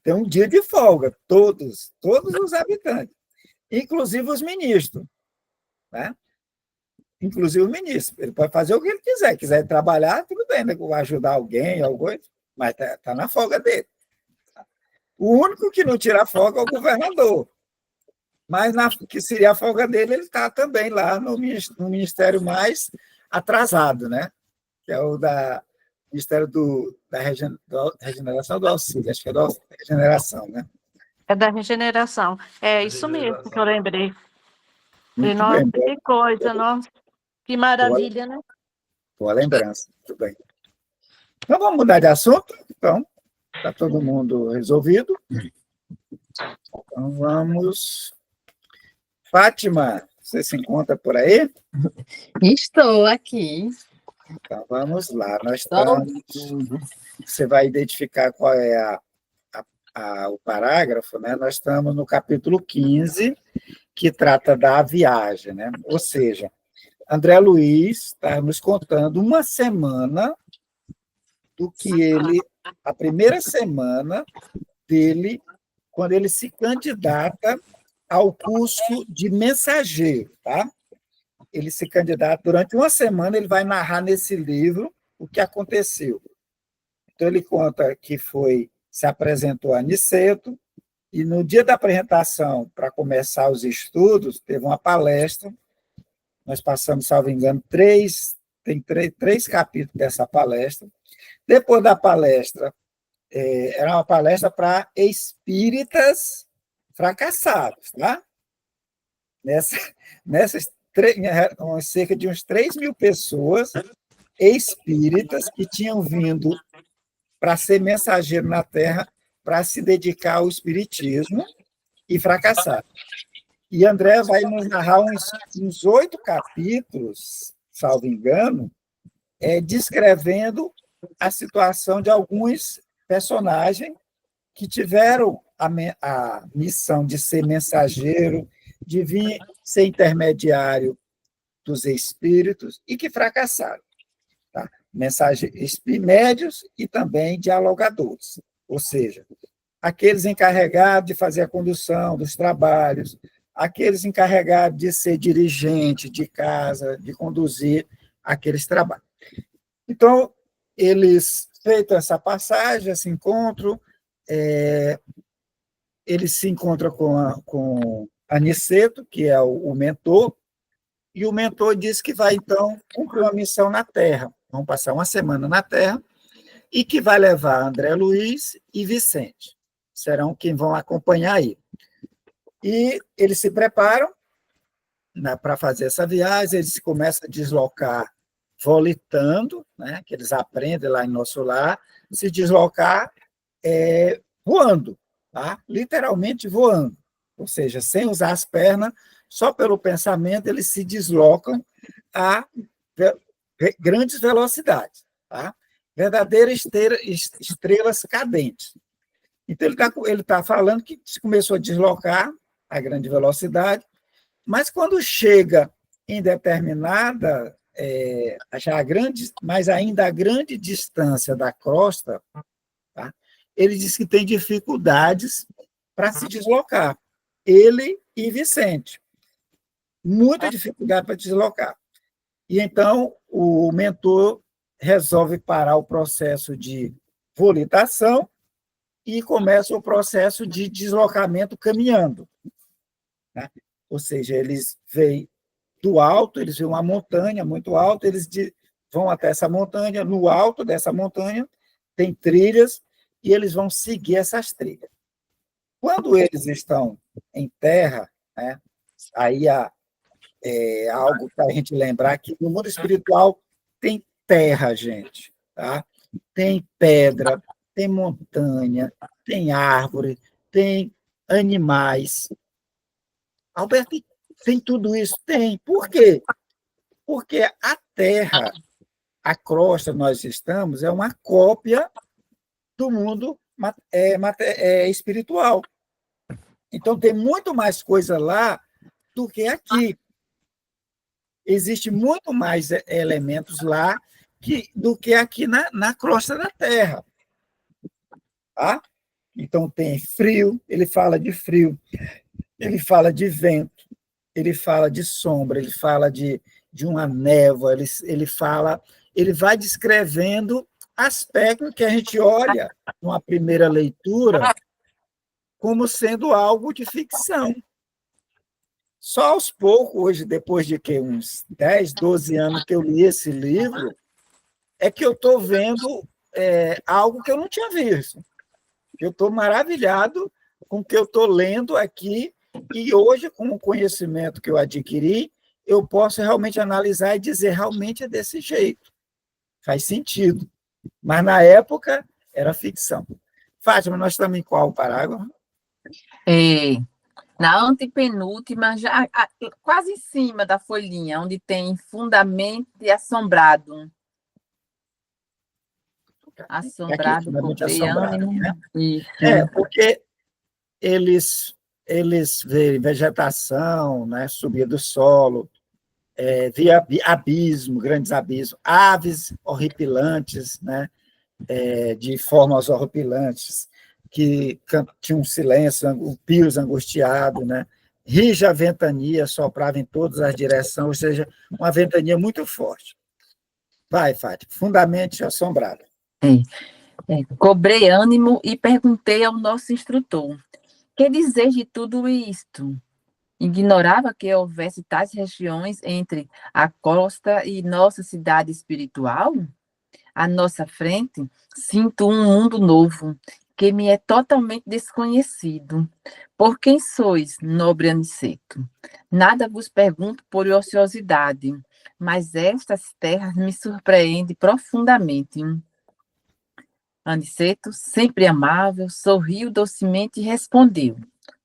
Tem um dia de folga, todos os habitantes, inclusive os ministros, né? Inclusive o ministro, ele pode fazer o que ele quiser trabalhar, tudo bem, né? Ajudar alguém, mas tá na folga dele. O único que não tira folga é o governador. Mas que seria a folga dele, ele está também lá no ministério mais atrasado, né? Que é o Ministério da Regeneração do Auxílio, acho que é da Regeneração, né? É da regeneração. É isso mesmo que eu lembrei. Muito Nossa, bem. que coisa, nossa, que maravilha, né? Boa lembrança, muito bem. Então, vamos mudar de assunto? Então, está todo mundo resolvido? Então, vamos... Fátima, você se encontra por aí? Estou aqui. Então, vamos lá. Nós estamos... Você vai identificar qual é o parágrafo, né? Nós estamos no capítulo 15, que trata da viagem, né? Ou seja, André Luiz está nos contando uma semana do que a primeira semana dele, quando ele se candidata ao curso de mensageiro, tá? Ele se candidata durante uma semana, ele vai narrar nesse livro o que aconteceu. Então, ele conta que se apresentou a Niceto, e no dia da apresentação, para começar os estudos, teve uma palestra, nós passamos, salvo engano, tem três capítulos dessa palestra. Depois da palestra, era uma palestra para espíritas fracassados, tá? Nessas cerca de uns 3.000 pessoas espíritas que tinham vindo para ser mensageiro na Terra, para se dedicar ao espiritismo e fracassaram. E André vai nos narrar uns 8 capítulos, salvo engano, descrevendo a situação de alguns personagens que tiveram a missão de ser mensageiro, de vir ser intermediário dos espíritos e que fracassaram. Tá? Médios e também dialogadores, ou seja, aqueles encarregados de fazer a condução dos trabalhos, aqueles encarregados de ser dirigente de casa, de conduzir aqueles trabalhos. Então, feita essa passagem, esse encontro, ele se encontra com Aniceto, que é o mentor, e o mentor diz que vai, então, cumprir uma missão na Terra. Vão passar uma semana na Terra, e que vai levar André Luiz e Vicente. Serão quem vão acompanhar aí. E eles se preparam para fazer essa viagem, eles começam a deslocar volitando, né, que eles aprendem lá em Nosso Lar, se deslocar voando, tá? Literalmente voando, ou seja, sem usar as pernas, só pelo pensamento eles se deslocam a grandes velocidades, tá? Verdadeiras estrelas cadentes. Então, ele tá falando que começou a deslocar a grande velocidade, mas quando chega em determinada, mas ainda a grande distância da crosta, tá? Ele diz que tem dificuldades para se deslocar, ele e Vicente. Muita dificuldade para deslocar. E então o mentor resolve parar o processo de volitação e começa o processo de deslocamento caminhando, né? Ou seja, eles veem do alto, eles veem uma montanha muito alta, eles vão até essa montanha, no alto dessa montanha tem trilhas, e eles vão seguir essas trilhas. Quando eles estão em terra, né, aí é algo para a gente lembrar que no mundo espiritual tem terra, gente, tá? Tem pedra, tem montanha, tem árvore, tem animais. Alberto, tem tudo isso? Tem. Por quê? Porque a Terra, a crosta que nós estamos, é uma cópia do mundo espiritual. Então, tem muito mais coisa lá do que aqui. Existe muito mais elementos lá do que aqui na crosta da Terra. Tá? Então, tem frio, ele fala de frio, ele fala de vento, ele fala de sombra, ele fala de uma névoa, ele vai descrevendo aspectos que a gente olha numa primeira leitura como sendo algo de ficção. Só aos poucos, hoje, depois de uns 10, 12 anos que eu li esse livro, é que eu estou vendo algo que eu não tinha visto. Eu estou maravilhado com o que eu estou lendo aqui, e hoje, com o conhecimento que eu adquiri, eu posso realmente analisar e dizer, realmente é desse jeito. Faz sentido. Mas, na época, era ficção. Fátima, nós estamos em qual parágrafo? Na antepenúltima, quase em cima da folhinha, onde tem fundamento e assombrado. Assombrado, cobrei ânimo. Né? Porque eles veem vegetação, né, subida do solo, via abismo, grandes abismos, aves horripilantes, né, de formas horripilantes, que tinha um silêncio, um pios angustiado, né? Rija ventania soprava em todas as direções, ou seja, uma ventania muito forte. Vai, Fátima, fundamente assombrado. Cobrei ânimo e perguntei ao nosso instrutor: que dizer de tudo isto? Ignorava que houvesse tais regiões entre a costa e nossa cidade espiritual? À nossa frente, sinto um mundo novo, que me é totalmente desconhecido. Por quem sois, nobre Aniceto? Nada vos pergunto por ociosidade, mas estas terras me surpreendem profundamente. Aniceto, sempre amável, sorriu docemente e respondeu: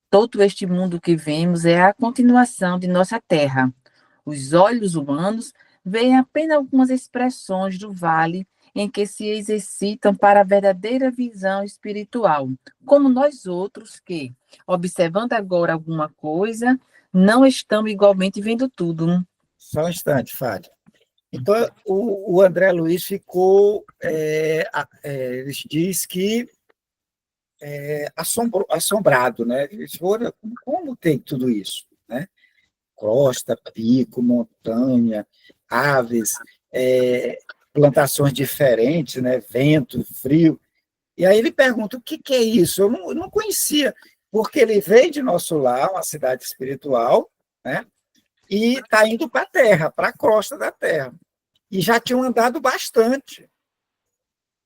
todo este mundo que vemos é a continuação de nossa terra. Os olhos humanos veem apenas algumas expressões do vale em que se exercitam para a verdadeira visão espiritual, como nós outros que, observando agora alguma coisa, não estamos igualmente vendo tudo. Só um instante, Fátima. Então, o André Luiz ficou, ele diz que assombrado, né? Ele disse, olha, como tem tudo isso, né? Costa, pico, montanha, aves, plantações diferentes, né? Vento, frio. E aí ele pergunta, o que é isso? Eu não conhecia. porque ele veio de nosso lar, uma cidade espiritual, né? E está indo para a Terra, para a crosta da Terra. E já tinham andado bastante,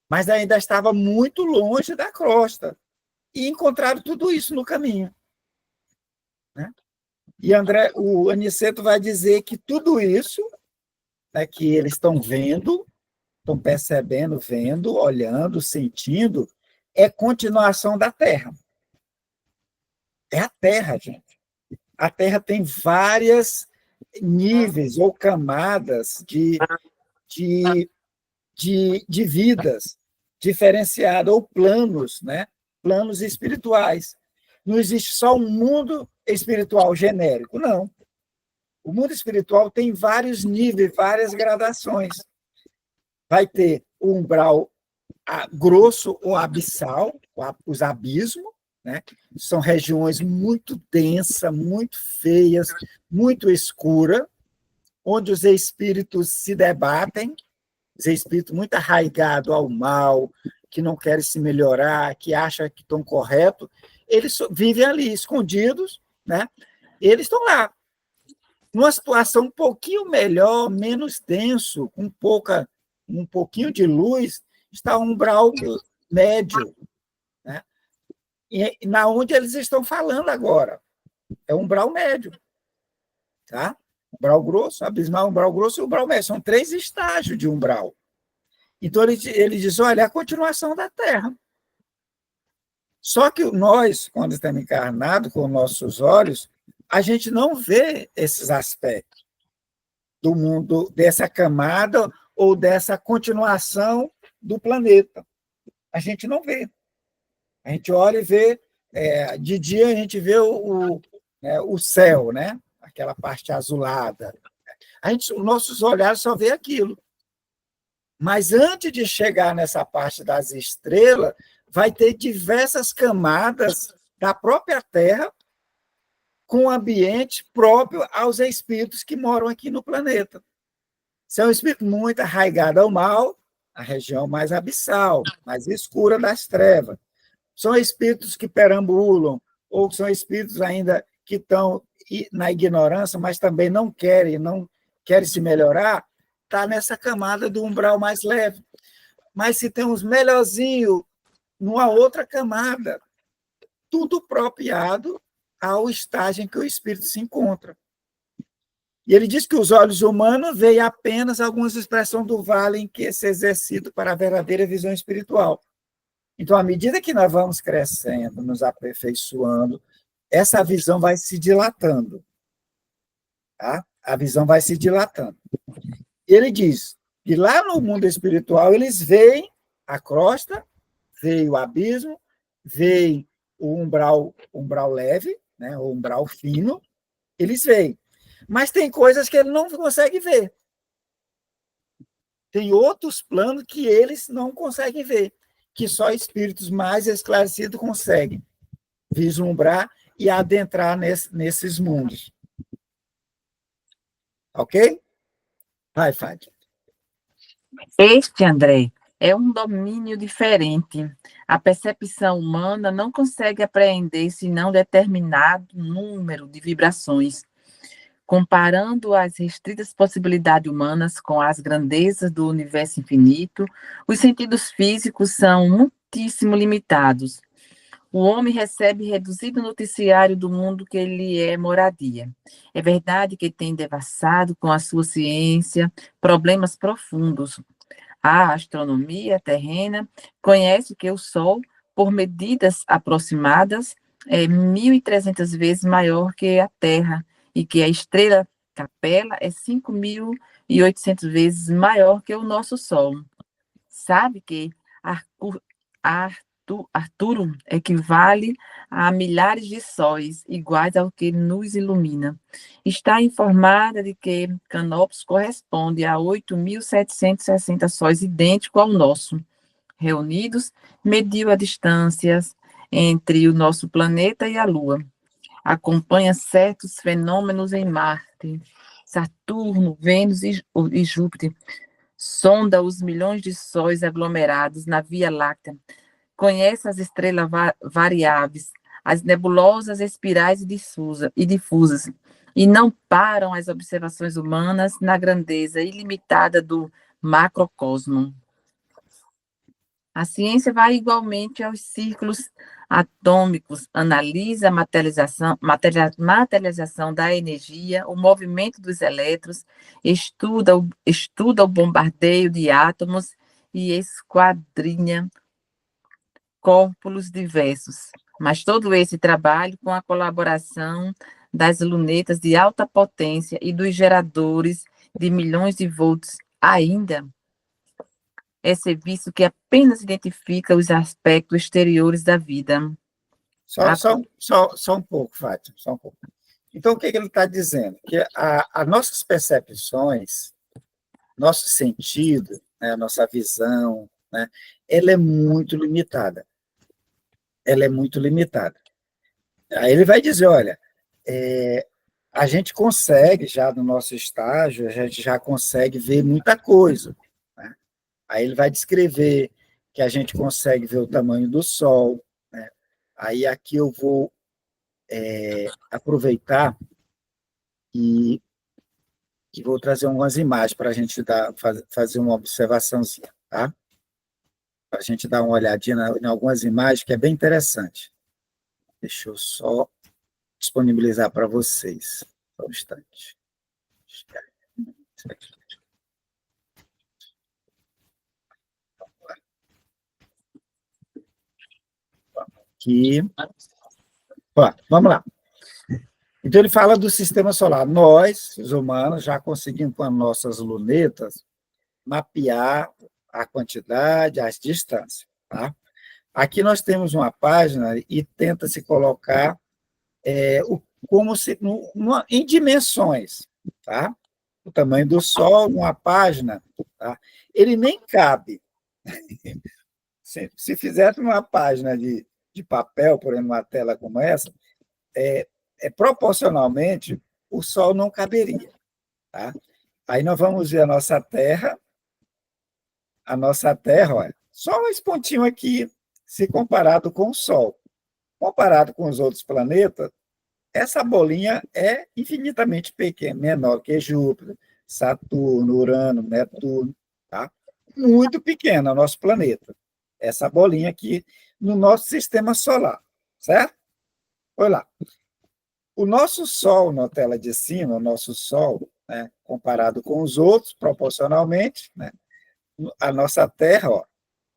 mas ainda estava muito longe da crosta. E encontraram tudo isso no caminho, né? E o Aniceto vai dizer que tudo isso, né, que eles estão vendo, estão percebendo, vendo, olhando, sentindo, é continuação da Terra. É a Terra, gente. A Terra tem vários níveis ou camadas de vidas diferenciadas, ou planos, né? Planos espirituais. Não existe só um mundo espiritual genérico, não. O mundo espiritual tem vários níveis, várias gradações. Vai ter o umbral grosso ou abissal, os abismos, né? São regiões muito densas, muito feias, muito escuras, onde os espíritos se debatem, os espíritos muito arraigados ao mal, que não querem se melhorar, que acham que estão corretos, eles vivem ali, escondidos, né? Eles estão lá, numa situação um pouquinho melhor, menos denso, com um pouquinho de luz, está um umbral médio, né? E na onde eles estão falando agora, é um umbral médio, tá? Umbral grosso, abismal, umbral grosso e umbral médio, são 3 estágios de umbral. Então, ele diz, olha, é a continuação da Terra. Só que nós, quando estamos encarnados, com nossos olhos, a gente não vê esses aspectos do mundo, dessa camada ou dessa continuação do planeta. A gente não vê. A gente olha e vê, de dia a gente vê o céu, né? Aquela parte azulada. Os nossos olhares só vê aquilo. Mas antes de chegar nessa parte das estrelas, vai ter diversas camadas da própria Terra com um ambiente próprio aos espíritos que moram aqui no planeta. São espíritos muito arraigados ao mal, a região mais abissal, mais escura das trevas. São espíritos que perambulam, ou são espíritos ainda que estão na ignorância, mas também não querem se melhorar, está nessa camada do umbral mais leve. Mas se tem uns melhorzinhos numa outra camada, tudo apropriado ao estágio em que o espírito se encontra. E ele diz que os olhos humanos veem apenas algumas expressões do vale em que se exercita para a verdadeira visão espiritual. Então, à medida que nós vamos crescendo, nos aperfeiçoando, essa visão vai se dilatando. Tá? A visão vai se dilatando. Ele diz que lá no mundo espiritual eles veem a crosta, veem o abismo, veem o umbral leve, né, o umbral fino, eles veem. Mas tem coisas que ele não consegue ver. Tem outros planos que eles não conseguem ver, que só espíritos mais esclarecidos conseguem vislumbrar e adentrar nesses mundos. Ok? Vai, Fátima. Este, André, é um domínio diferente. A percepção humana não consegue apreender senão determinado número de vibrações. Comparando as restritas possibilidades humanas com as grandezas do universo infinito, os sentidos físicos são muitíssimo limitados. O homem recebe reduzido noticiário do mundo que ele é moradia. É verdade que tem devassado com a sua ciência problemas profundos. A astronomia terrena conhece que o Sol, por medidas aproximadas, é 1.300 vezes maior que a Terra e que a estrela Capela é 5.800 vezes maior que o nosso Sol. Sabe que Arturo equivale a milhares de sóis iguais ao que nos ilumina. Está informada de que Canopus corresponde a 8.760 sóis idêntico ao nosso. Reunidos, mediu as distâncias entre o nosso planeta e a Lua. Acompanha certos fenômenos em Marte, Saturno, Vênus e Júpiter. Sonda os milhões de sóis aglomerados na Via Láctea. Conhece as estrelas variáveis, as nebulosas, espirais e difusas, e não param as observações humanas na grandeza ilimitada do macrocosmo. A ciência vai igualmente aos círculos atômicos, analisa a materialização da energia, o movimento dos elétrons, estuda o bombardeio de átomos e esquadrinha corpos diversos. Mas todo esse trabalho com a colaboração das lunetas de alta potência e dos geradores de milhões de volts ainda é serviço que apenas identifica os aspectos exteriores da vida. Só um pouco, Fátima, só um pouco. Então, o que ele está dizendo? Que as nossas percepções, nosso sentido, né, a nossa visão, né, ela é muito limitada. Ela é muito limitada. Aí ele vai dizer, olha, a gente consegue, já no nosso estágio, a gente já consegue ver muita coisa. Né? Aí ele vai descrever que a gente consegue ver o tamanho do Sol. Né? Aí aqui eu vou aproveitar e vou trazer algumas imagens para a gente fazer uma observaçãozinha, tá? Para a gente dar uma olhadinha em algumas imagens, que é bem interessante. Deixa eu só disponibilizar para vocês. Só um instante. Aqui. Ó, vamos lá. Então, ele fala do sistema solar. Nós, os humanos, já conseguimos, com as nossas lunetas, mapear a quantidade, as distâncias. Tá? Aqui nós temos uma página e tenta se colocar como se, em dimensões. Tá? O tamanho do Sol, numa página, tá? Ele nem cabe. Se fizesse uma página de papel, por exemplo, uma tela como essa, proporcionalmente, o Sol não caberia. Tá? Aí nós vamos ver a nossa Terra. A nossa Terra, olha, só esse pontinho aqui, se comparado com o Sol. Comparado com os outros planetas, essa bolinha é infinitamente pequena, menor que Júpiter, Saturno, Urano, Netuno. Tá? Muito pequena o nosso planeta. Essa bolinha aqui no nosso sistema solar. Certo? Olha lá. O nosso Sol, na tela de cima, o nosso Sol, né, comparado com os outros, proporcionalmente, né, a nossa Terra, ó,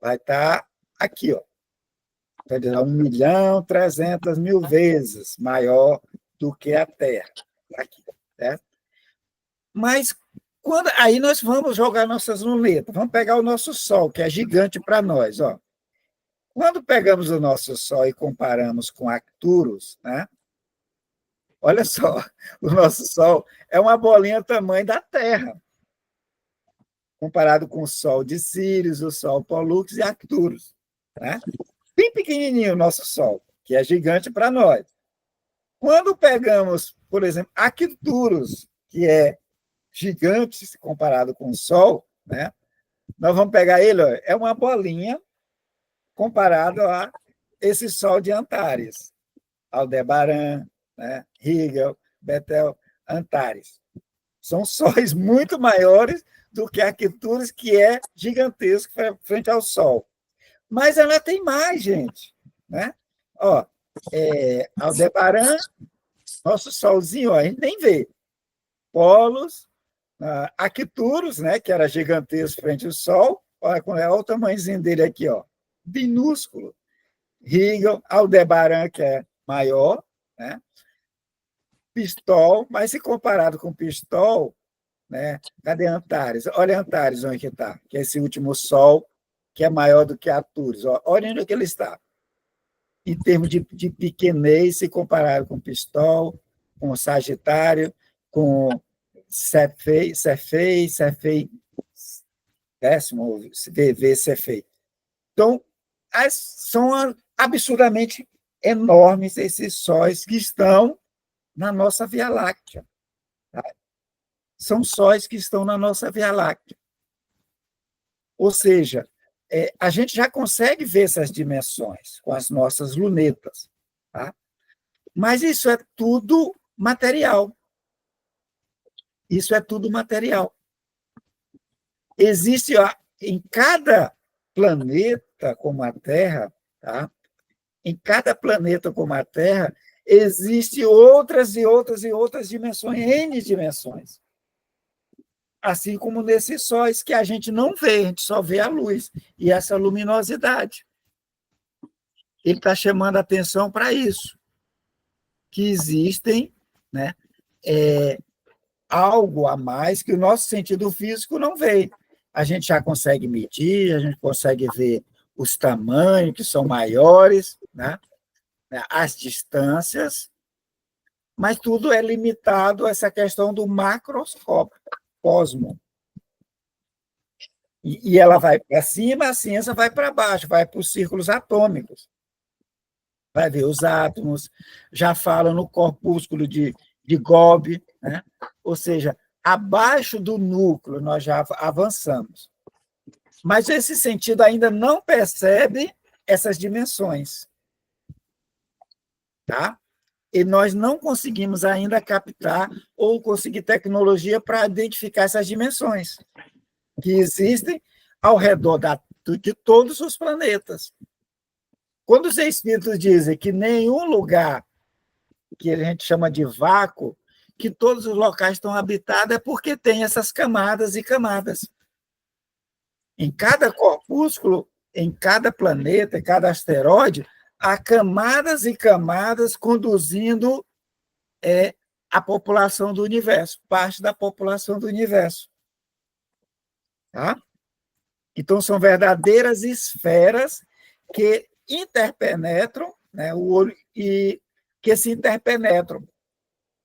vai estar aqui, ó, 1.300.000 vezes maior do que a Terra. Aqui, certo? Mas aí nós vamos jogar nossas lunetas, vamos pegar o nosso Sol, que é gigante para nós. Ó. Quando pegamos o nosso Sol e comparamos com Arcturus, né? Olha só, o nosso Sol é uma bolinha tamanho da Terra, comparado com o Sol de Sírius, o Sol Pollux e Arcturus. Né? Bem pequenininho o nosso Sol, que é gigante para nós. Quando pegamos, por exemplo, Arcturus, que é gigante comparado com o Sol, né? Nós vamos pegar ele, ó, é uma bolinha comparado a esse Sol de Antares, Aldebaran, né? Rigel, Betel, Antares. São sóis muito maiores do que Arcturus, que é gigantesco frente ao Sol. Mas ela tem mais, gente. Né? Ó, Aldebaran, nosso Solzinho, ó, a gente nem vê. Polos, Arcturus, né, que era gigantesco frente ao Sol, olha o tamanhozinho dele aqui, ó, minúsculo. Rigel, Aldebaran, que é maior, né? Pistol, mas se comparado com Pistol, né? Cadê Antares? Olha Antares onde está, que é esse último Sol, que é maior do que Arcturus. Olha onde que ele está. Em termos de pequenez, se comparado com Pistol, com Sagitário, com Cefei, décimo, VV, Cefei. Então, são absurdamente enormes esses sóis que estão na nossa Via Láctea. Tá? São sóis que estão na nossa Via Láctea. Ou seja, a gente já consegue ver essas dimensões com as nossas lunetas. Tá? Mas isso é tudo material. Isso é tudo material. Existe em cada planeta como a Terra, tá? Em cada planeta como a Terra, existem outras e outras e outras dimensões, N dimensões. Assim como nesses sóis que a gente não vê, a gente só vê a luz e essa luminosidade. Ele está chamando a atenção para isso, que existem, né, algo a mais que o nosso sentido físico não vê. A gente já consegue medir, a gente consegue ver os tamanhos que são maiores, né, as distâncias, mas tudo é limitado a essa questão do macroscópio, cosmo. E ela vai para cima, a ciência vai para baixo, vai para os círculos atômicos. Vai ver os átomos, já fala no corpúsculo de Golgi, né? Ou seja, abaixo do núcleo nós já avançamos. Mas esse sentido ainda não percebe essas dimensões. Tá? E nós não conseguimos ainda captar ou conseguir tecnologia para identificar essas dimensões que existem ao redor de todos os planetas. Quando os espíritos dizem que nenhum lugar que a gente chama de vácuo, que todos os locais estão habitados, é porque tem essas camadas e camadas. Em cada corpúsculo, em cada planeta, em cada asteroide, há camadas e camadas conduzindo a população do universo, parte da população do universo. Tá? Então, são verdadeiras esferas que interpenetram, né, o olho, e que se interpenetram.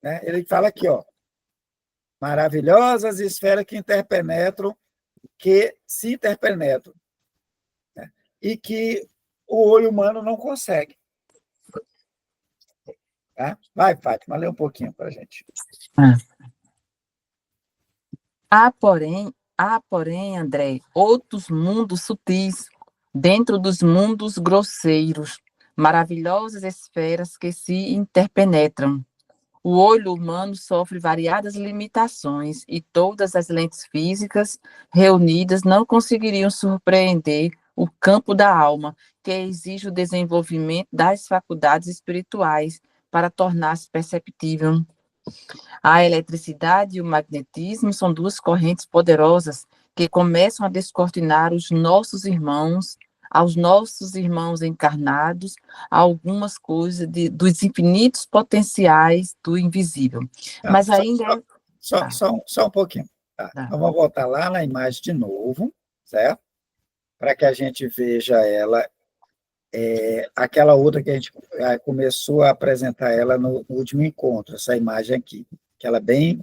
Né? Ele fala aqui, ó, maravilhosas esferas que interpenetram, que se interpenetram, né? E que o olho humano não consegue. Tá? Vai, Fátima, lê um pouquinho para a gente. Há, porém, André, outros mundos sutis, dentro dos mundos grosseiros, maravilhosas esferas que se interpenetram. O olho humano sofre variadas limitações e todas as lentes físicas reunidas não conseguiriam surpreender o campo da alma, que exige o desenvolvimento das faculdades espirituais para tornar-se perceptível. A eletricidade e o magnetismo são duas correntes poderosas que começam a descortinar aos nossos irmãos encarnados, algumas coisas dos infinitos potenciais do invisível. Tá, mas ainda... Só um pouquinho. Tá. Tá. Então, vamos voltar lá na imagem de novo, certo? Para que a gente veja ela, aquela outra que a gente começou a apresentar ela no último encontro, essa imagem aqui, que ela é bem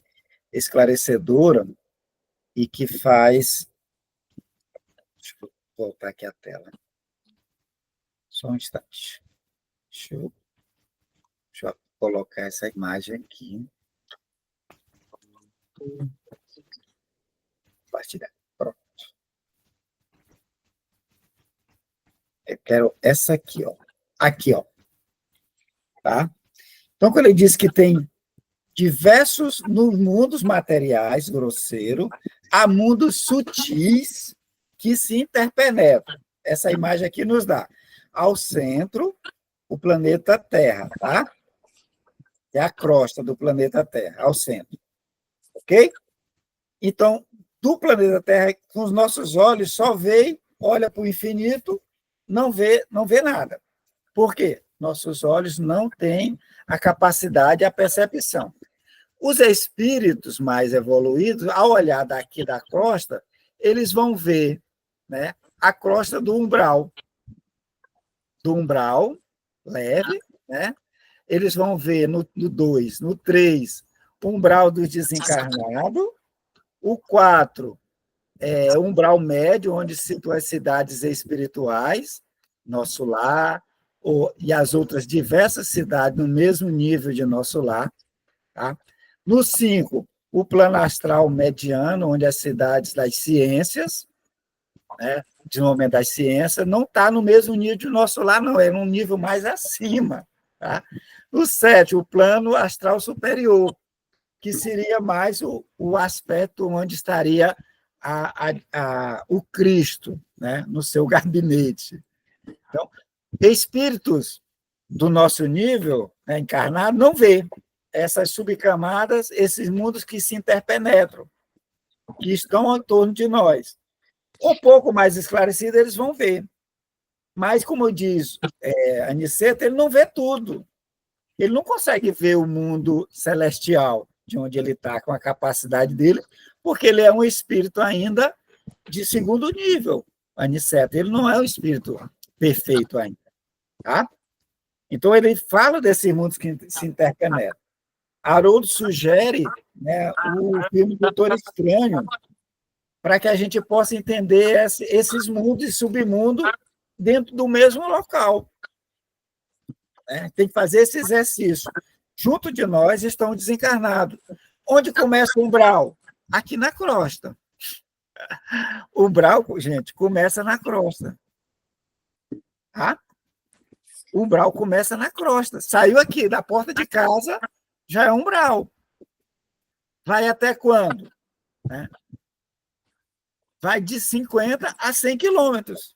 esclarecedora e que faz... Deixa eu voltar aqui a tela. Só um instante. Deixa eu colocar essa imagem aqui. Compartilhar. Pronto. Eu quero essa aqui, ó. Aqui, ó. Tá? Então, quando ele diz que tem diversos nos mundos materiais, grosseiro, há mundos sutis que se interpenetram. Essa imagem aqui nos dá. Ao centro, o planeta Terra, tá? É a crosta do planeta Terra, ao centro. Ok? Então, do planeta Terra, com os nossos olhos, só olha para o infinito, não vê nada. Por quê? Nossos olhos não têm a capacidade, a percepção. Os espíritos mais evoluídos, ao olhar daqui da crosta, eles vão ver, né, a crosta do umbral leve, né? Eles vão ver no 2, no 3, umbral do desencarnado, o 4 é umbral médio, onde situam as cidades espirituais, Nosso Lar, e as outras diversas cidades no mesmo nível de Nosso Lar. Tá? No 5, o plano astral mediano, onde as cidades das ciências, né, desenvolvimento das ciências, não está no mesmo nível de Nosso Lar, não, é num nível mais acima. Tá? O 7, o plano astral superior, que seria mais o aspecto onde estaria o Cristo, né, no seu gabinete. Então, espíritos do nosso nível, né, encarnado, não vê essas subcamadas, esses mundos que se interpenetram, que estão em torno de nós. Um pouco mais esclarecido, eles vão ver. Mas, como diz Aniceto, ele não vê tudo. Ele não consegue ver o mundo celestial, de onde ele está, com a capacidade dele, porque ele é um espírito ainda de segundo nível, Aniceto. Ele não é um espírito perfeito ainda. Tá? Então, ele fala desses mundos que se interpenetram. Haroldo sugere, né, o filme Doutor Estranho, para que a gente possa entender esses mundos e submundos dentro do mesmo local. Tem que fazer esse exercício. Junto de nós estão desencarnados. Onde começa o umbral? Aqui na crosta. O umbral, gente, começa na crosta. Tá? O umbral começa na crosta. Saiu aqui da porta de casa, já é umbral. Vai até quando? Vai de 50 a 100 quilômetros,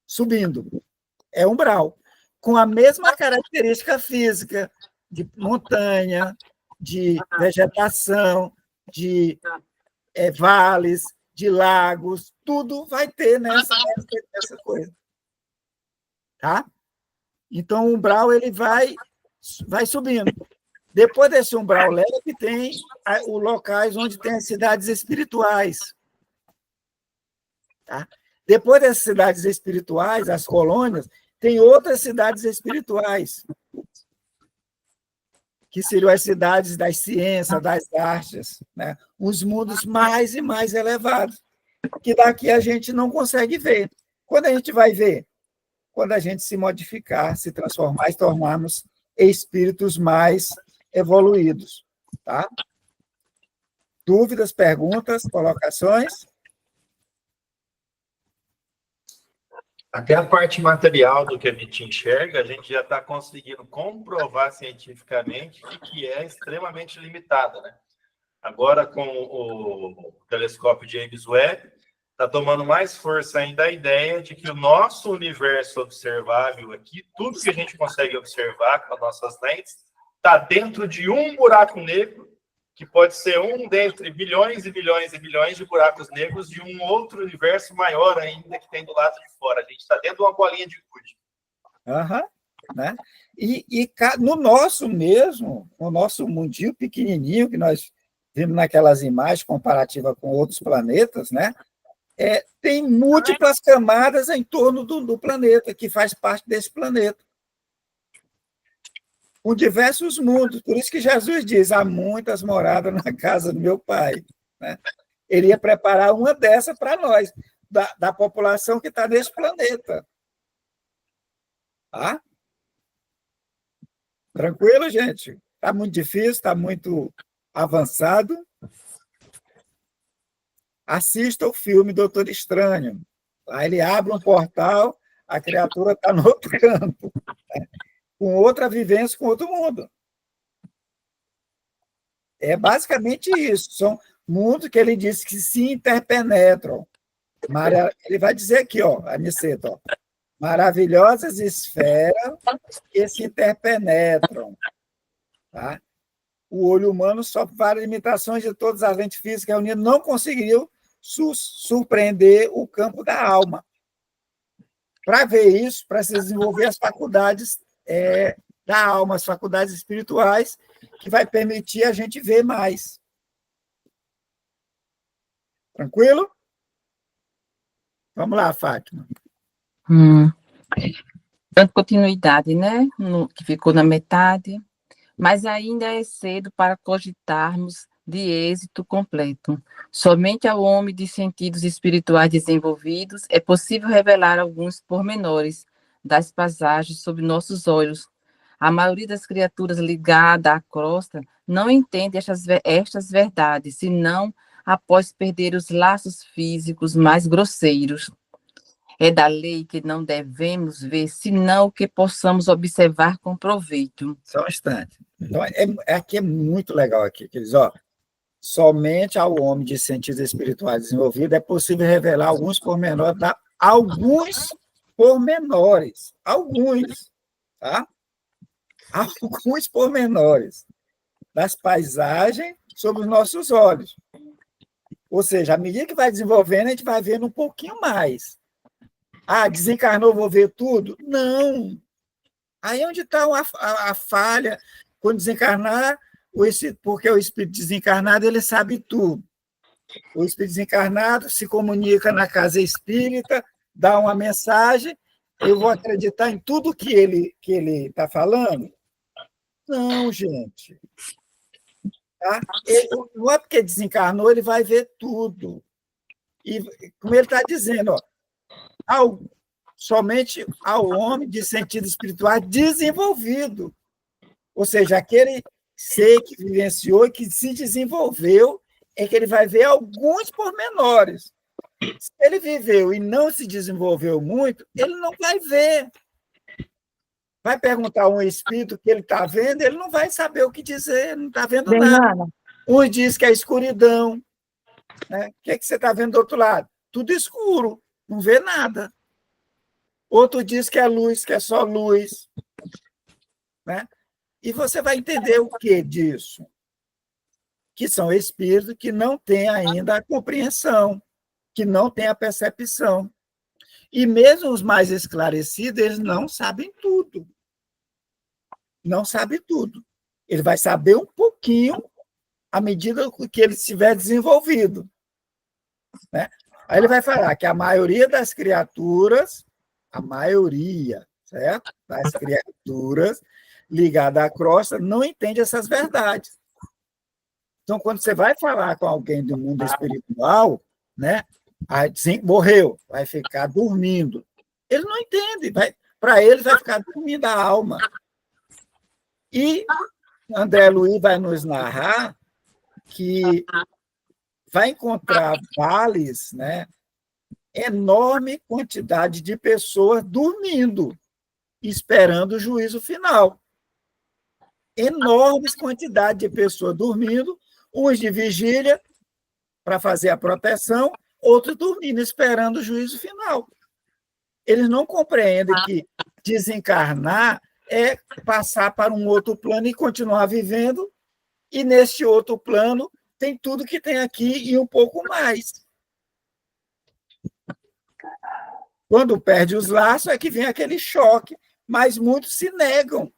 subindo. É umbral. Com a mesma característica física de montanha, de vegetação, de vales, de lagos, tudo vai ter nessa coisa. Tá? Então, o umbral ele vai subindo. Depois desse umbral leve, tem os locais onde tem as cidades espirituais. Tá? Depois das cidades espirituais, as colônias, tem outras cidades espirituais, que seriam as cidades das ciências, das artes, né? Os mundos mais e mais elevados, que daqui a gente não consegue ver. Quando a gente vai ver? Quando a gente se modificar, se transformar e tornarmos espíritos mais evoluídos. Tá? Dúvidas, perguntas, colocações? Até a parte material do que a gente enxerga, a gente já está conseguindo comprovar cientificamente que é extremamente limitada, né? Agora, com o telescópio James Webb, está tomando mais força ainda a ideia de que o nosso universo observável aqui, tudo que a gente consegue observar com as nossas lentes, está dentro de um buraco negro, que pode ser um dentre bilhões e bilhões e bilhões de buracos negros de um outro universo maior ainda que tem do lado de fora. A gente está dentro de uma bolinha de gude. Né? E no nosso mesmo, no nosso mundinho pequenininho, que nós vimos naquelas imagens comparativas com outros planetas, né? Tem múltiplas camadas em torno do planeta, que faz parte desse planeta. Com diversos mundos. Por isso que Jesus diz, há muitas moradas na casa do meu Pai. Né? Ele ia preparar uma dessa para nós, da população que está nesse planeta. Tá? Tranquilo, gente? Está muito difícil, está muito avançado. Assista o filme Doutor Estranho. Aí ele abre um portal, a criatura está no outro campo. Né? Com outra vivência, com outro mundo. É basicamente isso. São mundos que ele diz que se interpenetram. Ele vai dizer aqui, Aniceto, maravilhosas esferas que se interpenetram. Tá? O olho humano sofre várias limitações de todas as lentes físicas reunidas, não conseguiu surpreender o campo da alma. Para ver isso, para se desenvolver as faculdades da alma, as faculdades espirituais, que vai permitir a gente ver mais. Tranquilo? Vamos lá, Fátima. Dando continuidade, né? Que ficou na metade, mas ainda é cedo para cogitarmos de êxito completo. Somente ao homem de sentidos espirituais desenvolvidos é possível revelar alguns pormenores das passagens sob nossos olhos. A maioria das criaturas ligadas à crosta não entende estas verdades, senão após perder os laços físicos mais grosseiros. É da lei que não devemos ver, senão o que possamos observar com proveito. Só um instante. Então, aqui é muito legal aqui, que eles, ó, somente ao homem de sentidos espirituais desenvolvido é possível revelar alguns pormenores, alguns, tá? Alguns pormenores das paisagens sob os nossos olhos. Ou seja, à medida que vai desenvolvendo, a gente vai vendo um pouquinho mais. Ah, desencarnou, vou ver tudo? Não. Aí onde está a falha? Quando desencarnar, porque o espírito desencarnado ele sabe tudo. O espírito desencarnado se comunica na casa espírita, dá uma mensagem, eu vou acreditar em tudo que ele está falando? Não, gente. Tá? Não é porque desencarnou, ele vai ver tudo. E, como ele está dizendo, ó, somente ao homem de sentido espiritual desenvolvido. Ou seja, aquele ser que vivenciou e que se desenvolveu, é que ele vai ver alguns pormenores. Se ele viveu e não se desenvolveu muito, ele não vai ver. Vai perguntar a um espírito que ele está vendo, ele não vai saber o que dizer, não está vendo nada. Um diz que é escuridão. Né? O que você está vendo do outro lado? Tudo escuro, não vê nada. Outro diz que é luz, que é só luz. Né? E você vai entender o que disso? Que são espíritos que não têm ainda a compreensão, que não têm a percepção. E mesmo os mais esclarecidos, eles não sabem tudo. Não sabem tudo. Ele vai saber um pouquinho à medida que ele estiver desenvolvido. Né? Aí ele vai falar que a maioria das criaturas, certo? Das criaturas ligadas à crosta não entende essas verdades. Então, quando você vai falar com alguém do mundo espiritual, né? Aí dizem, morreu, vai ficar dormindo. Ele não entende, para ele vai ficar dormindo a alma. E André Luiz vai nos narrar que vai encontrar vales, né? Enorme quantidade de pessoas dormindo, esperando o juízo final. Enormes quantidade de pessoas dormindo, uns de vigília para fazer a proteção, outros dormindo, esperando o juízo final. Eles não compreendem que desencarnar é passar para um outro plano e continuar vivendo, e neste outro plano tem tudo que tem aqui e um pouco mais. Quando perde os laços é que vem aquele choque, mas muitos se negam.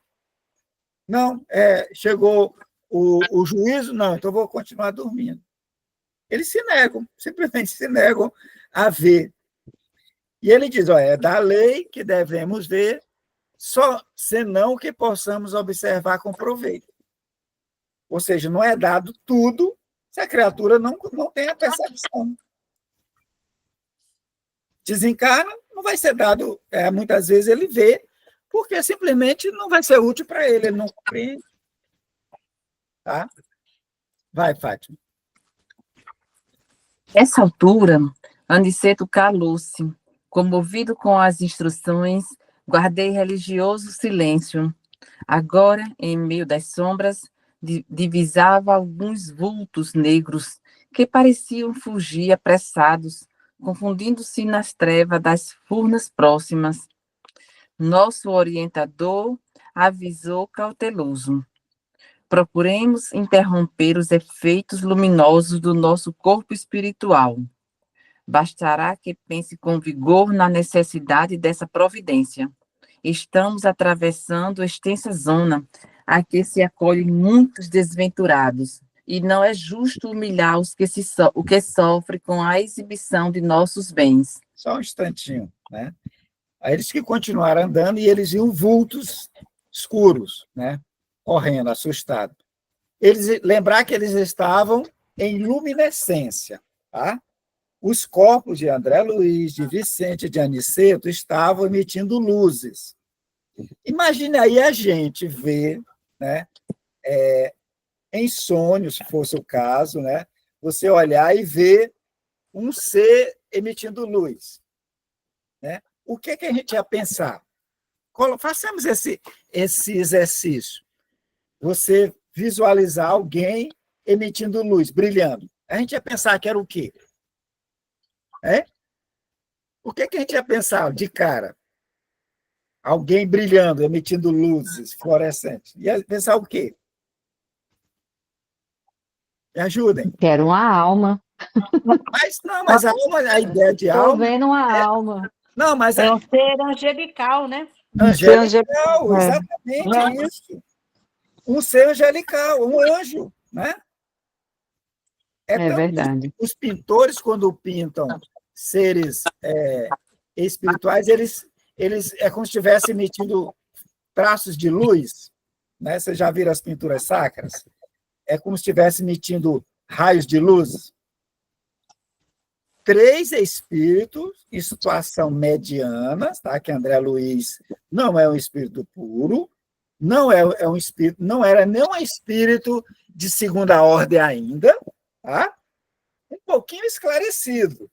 Não, chegou o juízo, não, então vou continuar dormindo. Eles se negam, simplesmente se negam a ver. E ele diz, é da lei que devemos ver, só senão que possamos observar com proveito. Ou seja, não é dado tudo se a criatura não tem a percepção. Desencarna, não vai ser dado, muitas vezes ele vê, porque simplesmente não vai ser útil para ele, ele não compreende. Tá? Vai, Fátima. Nessa altura, Aniceto calou-se. Comovido com as instruções, guardei religioso silêncio. Agora, em meio das sombras, divisava alguns vultos negros que pareciam fugir apressados, confundindo-se nas trevas das furnas próximas. Nosso orientador avisou cauteloso. Procuremos interromper os efeitos luminosos do nosso corpo espiritual. Bastará que pense com vigor na necessidade dessa providência. Estamos atravessando extensa zona a que se acolhem muitos desventurados, e não é justo humilhar os que sofrem com a exibição de nossos bens. Só um instantinho, né? Aí eles que continuaram andando e eles viam vultos escuros, né? Correndo, assustados. Lembrar que eles estavam em luminescência, tá? Os corpos de André Luiz, de Vicente, de Aniceto estavam emitindo luzes. Imagine aí a gente ver, né, em sonho, se fosse o caso, né, você olhar e ver um ser emitindo luz. né? O que a gente ia pensar? Façamos esse exercício. Você visualizar alguém emitindo luz, brilhando. A gente ia pensar que era o quê? O que a gente ia pensar de cara? Alguém brilhando, emitindo luzes fluorescentes. Ia pensar o quê? Me ajudem. Quero uma alma. Mas a ideia de Estou alma... vendo uma alma. Não, mas É um ser angelical, né? angelical, É. exatamente isso. Um ser angelical, um anjo, né? É tanto verdade. os pintores, quando pintam seres espirituais, eles é como se estivessem emitindo traços de luz, né? Vocês já viram as pinturas sacras? É como se estivesse emitindo raios de luz. 3 espíritos em situação mediana, tá? Que André Luiz não é um espírito puro, não é um espírito, não era nem um espírito de segunda ordem ainda, tá? Um pouquinho esclarecido.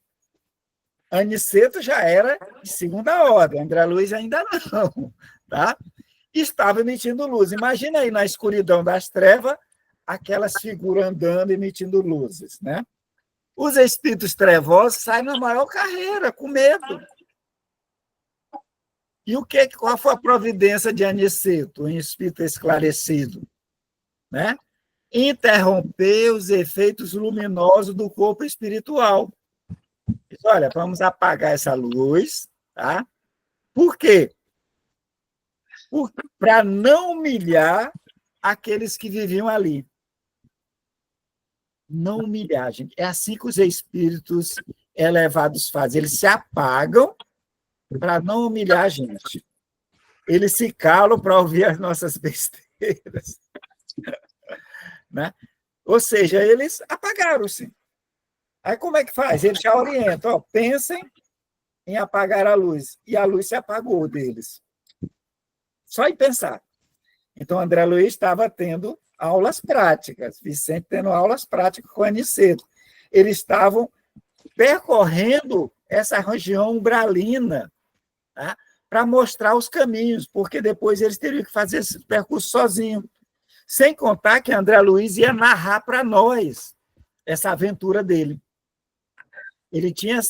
Aniceto já era de segunda ordem, André Luiz ainda não, tá? Estava emitindo luz. Imagina aí na escuridão das trevas, aquelas figuras andando, emitindo luzes, né? Os espíritos trevosos saem na maior carreira, com medo. E qual foi a providência de Aniceto, um espírito esclarecido? Né? Interromper os efeitos luminosos do corpo espiritual. Diz, olha, vamos apagar essa luz, tá? Por quê? Para não humilhar aqueles que viviam ali. Não humilhar, gente. É assim que os espíritos elevados fazem. Eles se apagam para não humilhar a gente. Eles se calam para ouvir as nossas besteiras. Né? Ou seja, eles apagaram-se. Aí como é que faz? Eles já orientam, ó, pensem em apagar a luz. E a luz se apagou deles. Só em pensar. Então, André Luiz estava tendo aulas práticas, Vicente tendo aulas práticas com Aniceto. Eles estavam percorrendo essa região umbralina, tá? Para mostrar os caminhos, porque depois eles teriam que fazer esse percurso sozinhos. Sem contar que André Luiz ia narrar para nós essa aventura dele. Ele tinha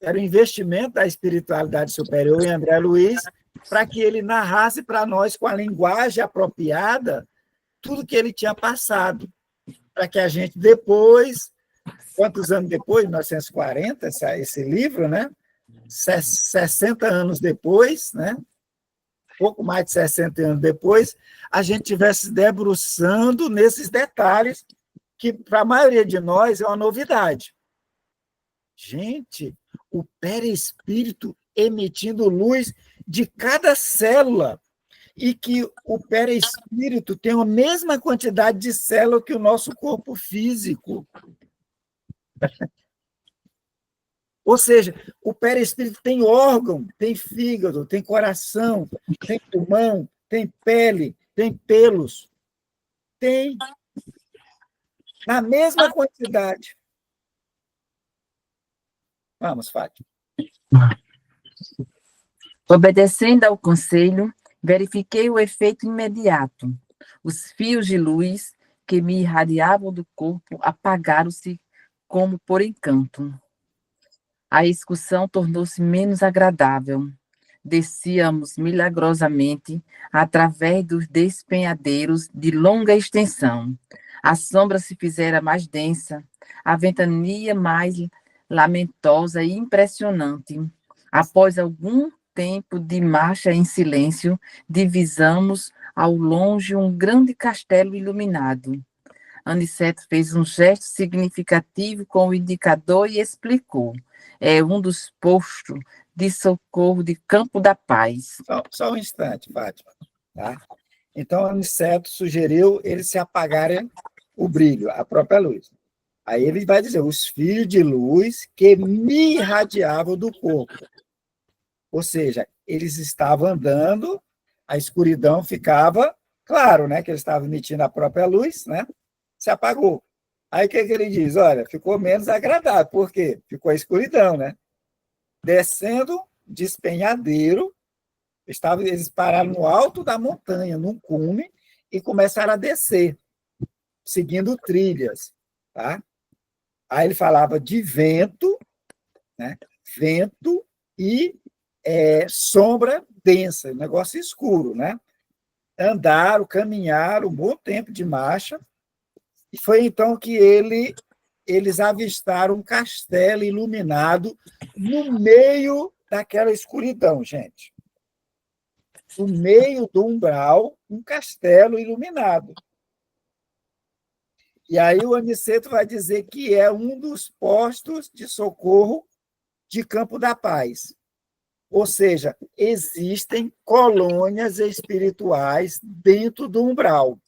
era o investimento da espiritualidade superior em André Luiz, para que ele narrasse para nós, com a linguagem apropriada, tudo que ele tinha passado, para que a gente depois, quantos anos depois, 1940, esse livro, né? 60 anos depois, né? Pouco mais de 60 anos depois, a gente estivesse debruçando nesses detalhes que, para a maioria de nós, é uma novidade. Gente, o perispírito emitindo luz de cada célula, e que o perispírito tem a mesma quantidade de células que o nosso corpo físico. Ou seja, o perispírito tem órgão, tem fígado, tem coração, tem pulmão, tem pele, tem pelos. Tem. Na mesma quantidade. Vamos, Fátima. Obedecendo ao conselho, verifiquei o efeito imediato. Os fios de luz que me irradiavam do corpo apagaram-se como por encanto. A excursão tornou-se menos agradável. Descíamos milagrosamente através dos despenhadeiros de longa extensão. A sombra se fizera mais densa, a ventania mais lamentosa e impressionante. Após algum tempo de marcha em silêncio, divisamos ao longe um grande castelo iluminado. Aniceto fez um gesto significativo com o indicador e explicou. É um dos postos de socorro de Campo da Paz. Só um instante, Fátima. Tá? Então, Aniceto sugeriu eles se apagarem o brilho, a própria luz. Aí ele vai dizer, os fios de luz que me irradiavam do corpo. Ou seja, eles estavam andando, a escuridão ficava, claro, né, que eles estavam emitindo a própria luz, né, se apagou. Aí o que ele diz? Olha, ficou menos agradável. Por quê? Ficou a escuridão, né? Descendo despenhadeiro. Eles pararam no alto da montanha, num cume, e começaram a descer, seguindo trilhas. Tá? Aí ele falava de vento, né? Vento e sombra densa, negócio escuro. Né? Andaram, caminharam um bom tempo de marcha, e foi então que eles avistaram um castelo iluminado no meio daquela escuridão, gente. No meio do umbral, um castelo iluminado. E aí o Aniceto vai dizer que é um dos postos de socorro de Campo da Paz. Ou seja, existem colônias espirituais dentro do umbral.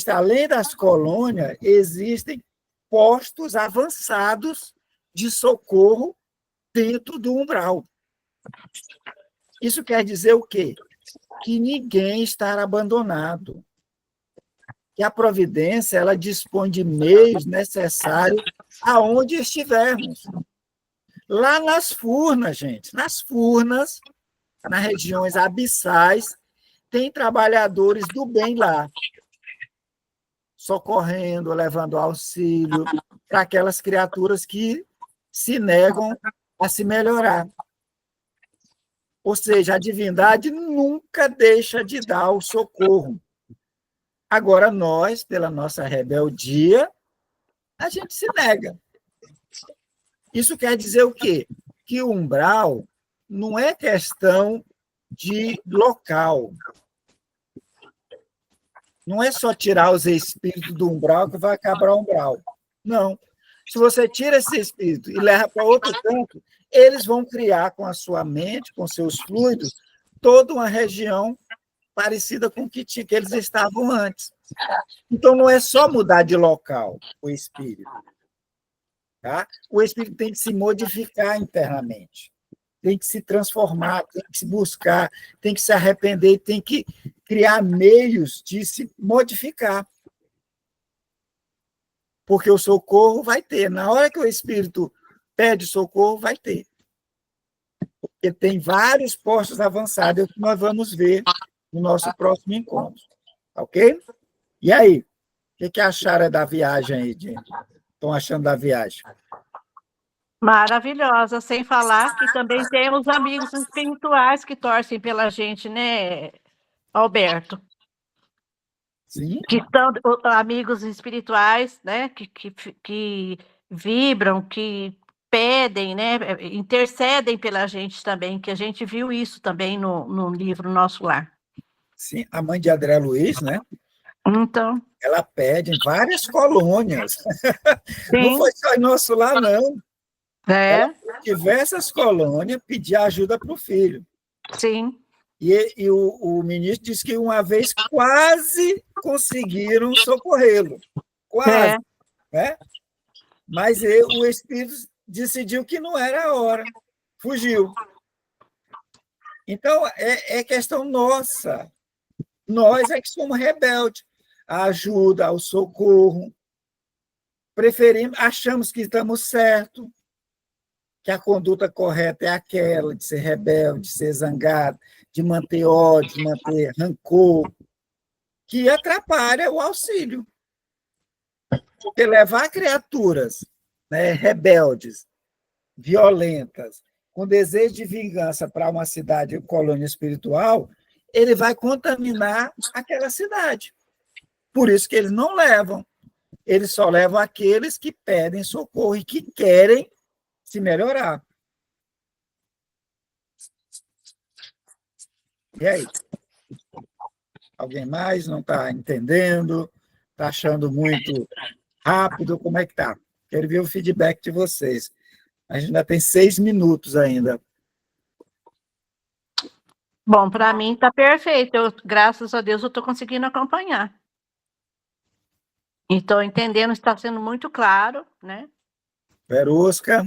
Além das colônias, existem postos avançados de socorro dentro do umbral. Isso quer dizer o quê? Que ninguém está abandonado. Que a providência ela dispõe de meios necessários aonde estivermos. Lá nas furnas, gente, nas regiões abissais, tem trabalhadores do bem lá, socorrendo, levando auxílio para aquelas criaturas que se negam a se melhorar. Ou seja, a divindade nunca deixa de dar o socorro. Agora, nós, pela nossa rebeldia, a gente se nega. Isso quer dizer o quê? Que o umbral não é questão de local. Não é só tirar os espíritos do umbral que vai acabar o umbral. Não. Se você tira esse espírito e leva para outro canto, eles vão criar com a sua mente, com seus fluidos, toda uma região parecida com o que eles estavam antes. Então, não é só mudar de local o espírito. Tá? O espírito tem que se modificar internamente, tem que se transformar, tem que se buscar, tem que se arrepender, tem que criar meios de se modificar. Porque o socorro vai ter. Na hora que o espírito pede socorro, vai ter. Porque tem vários postos avançados que nós vamos ver no nosso próximo encontro. Ok? E aí? O que acharam da viagem aí, gente? Estão achando da viagem? Maravilhosa, sem falar que também temos amigos espirituais que torcem pela gente, né, Alberto? Sim. Que são amigos espirituais, né, que vibram, que pedem, né, intercedem pela gente também, que a gente viu isso também no livro Nosso Lar. Sim, a mãe de André Luiz, né? Então. Ela pede em várias colônias. Sim. Não foi só em Nosso Lar, não. Ela, em diversas colônias, pedir ajuda para o filho. Sim. E o ministro disse que uma vez quase conseguiram socorrê-lo. Quase. Né? Mas o espírito decidiu que não era a hora. Fugiu. Então, é questão nossa. Nós é que somos rebeldes. A ajuda, o socorro. Achamos que estamos certos, que a conduta correta é aquela de ser rebelde, de ser zangado, de manter ódio, de manter rancor, que atrapalha o auxílio. Porque levar criaturas, né, rebeldes, violentas, com desejo de vingança para uma cidade, colônia espiritual, ele vai contaminar aquela cidade. Por isso que eles não levam. Eles só levam aqueles que pedem socorro e que querem se melhorar. E aí? Alguém mais não está entendendo? Está achando muito rápido? Como é que está? Quero ver o feedback de vocês. A gente ainda tem 6 minutos ainda. Bom, para mim está perfeito. Graças a Deus, eu estou conseguindo acompanhar. E estou entendendo, está sendo muito claro, né? Verusca.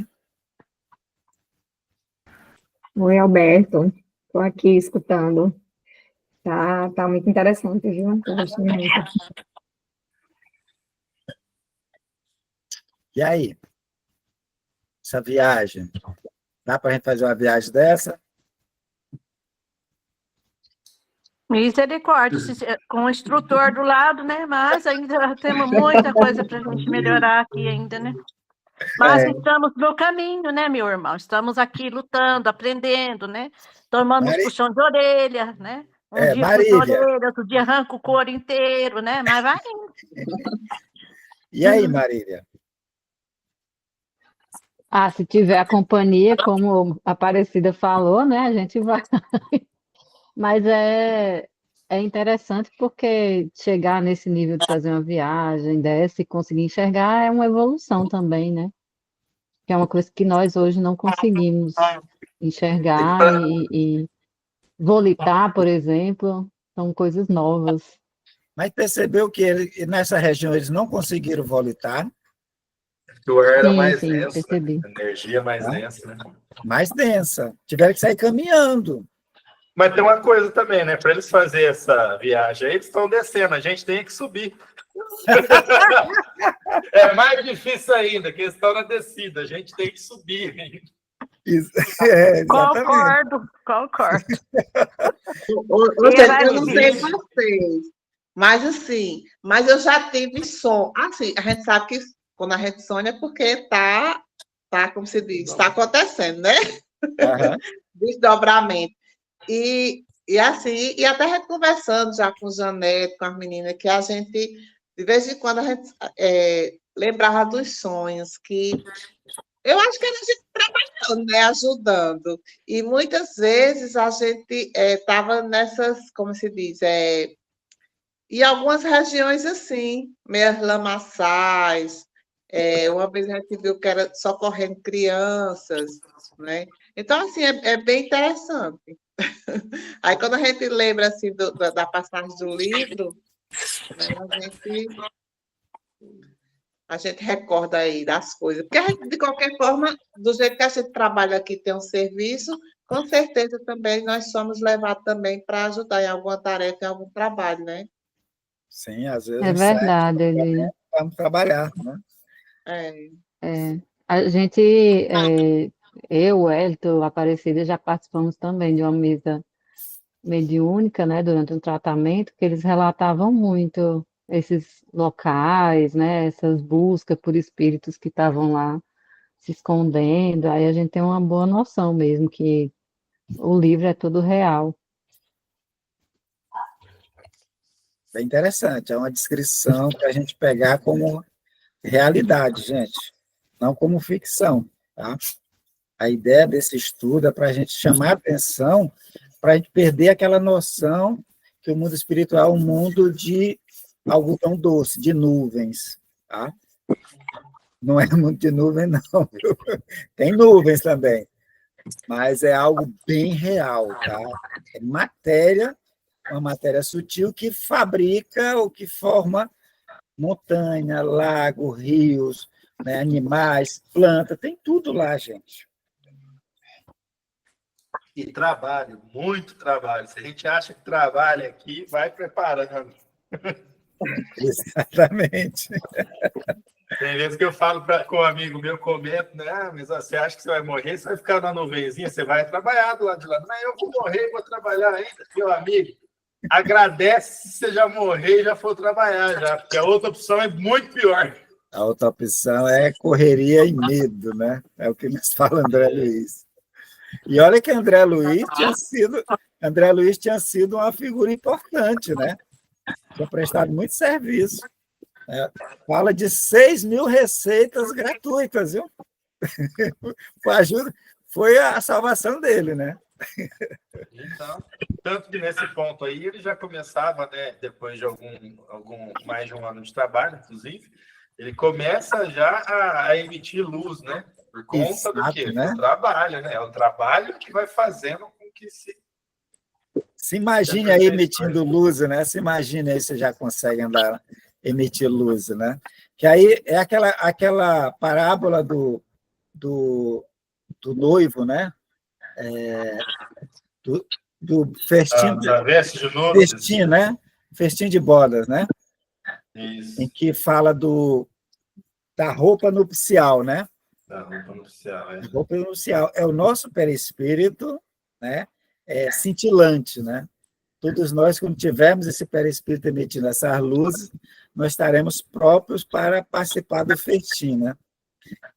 Oi, Alberto. Estou aqui escutando. Tá muito interessante, viu? Estou gostando muito. E aí? Essa viagem? Dá para a gente fazer uma viagem dessa? Misericórdia, com o instrutor do lado, né? Mas ainda temos muita coisa para a gente melhorar aqui ainda, né? Mas estamos no caminho, né, meu irmão? Estamos aqui lutando, aprendendo, né? Tomando uns puxão de orelha, né? Um dia puxa a Marília. orelha, outro dia arranca o couro inteiro, né? Mas vai indo. E aí, Marília? Se tiver a companhia, como a Aparecida falou, né? A gente vai. Mas é interessante porque chegar nesse nível de fazer uma viagem dessa e conseguir enxergar é uma evolução também, né? Que é uma coisa que nós hoje não conseguimos enxergar e volitar, por exemplo, são coisas novas. Mas percebeu que nessa região eles não conseguiram volitar? O ar era mais Sim, denso, percebi. né? Energia mais densa, né? Mais densa. Tiveram que sair caminhando. Mas tem uma coisa também, né? Para eles fazerem essa viagem aí, eles estão descendo, a gente tem que subir. É mais difícil ainda, que eles estão na descida, a gente tem que subir. Concordo. Ou seja, eu não sei vocês, mas eu já tive som. Assim, a gente sabe que quando a gente sonha é porque tá, como se diz, está acontecendo, né? Uhum. Desdobramento. E assim, e até a gente conversando já com o Janete, com as meninas, que a gente, de vez em quando, a gente lembrava dos sonhos, que eu acho que era a gente trabalhando, né, ajudando. E muitas vezes a gente estava nessas, como se diz, em algumas regiões assim, meio lamaçais. Uma vez a gente viu que era socorrendo crianças, né? Então, assim, é bem interessante. Aí, quando a gente lembra assim, da passagem do livro, né, a gente recorda aí das coisas. Porque, de qualquer forma, do jeito que a gente trabalha aqui, tem um serviço, com certeza também nós somos levados também para ajudar em alguma tarefa, em algum trabalho, né? Sim, às vezes É verdade, Elinha. vamos trabalhar, né? A gente, eu, o Hélito, a Aparecida, já participamos também de uma mesa mediúnica, né, durante um tratamento, que eles relatavam muito esses locais, né, essas buscas por espíritos que estavam lá se escondendo. Aí a gente tem uma boa noção mesmo que o livro é tudo real. Bem interessante, é uma descrição para a gente pegar como realidade, gente, não como ficção, tá? A ideia desse estudo é para a gente chamar a atenção, para a gente perder aquela noção que o mundo espiritual é um mundo de algodão doce, de nuvens, tá? Não é muito de nuvem, não, viu? Tem nuvens também, mas é algo bem real, tá? É matéria, uma matéria sutil que fabrica ou que forma montanha, lago, rios, né, animais, planta, tem tudo lá, gente. E trabalho, muito trabalho. Se a gente acha que trabalha aqui, vai preparando. Exatamente. Tem vezes que eu falo com um amigo meu, comento, né? Mas você acha que você vai morrer, você vai ficar na nuvenzinha, você vai trabalhar do lado de lá. Não, eu vou morrer, vou trabalhar ainda. Meu amigo, agradece se você já morrer e já for trabalhar, já, porque a outra opção é muito pior. A outra opção é correria e medo, né? É o que nos fala André Luiz. E olha que André Luiz tinha sido uma figura importante, né? Tinha prestado muito serviço. Fala de 6.000 receitas gratuitas, viu? Foi a salvação dele, né? Então, tanto que nesse ponto aí ele já começava, né? Depois de mais de um ano de trabalho, inclusive, ele começa já a emitir luz, né? Por conta Exato, do quê? né? Do trabalho, né? É o trabalho que vai fazendo com que se imagine aí emitindo luz, né? Se imagine aí, você já consegue andar, emitir luz, né? Que aí é aquela parábola do noivo, né? Do festim, festim, né? Festim de bodas, né? Isso. Em que fala da roupa nupcial, né? Da roupa nupcial, A roupa nupcial é o nosso perispírito, né? Cintilante, né? Todos nós, quando tivermos esse perispírito emitindo essas luzes, nós estaremos próprios para participar do festim, né?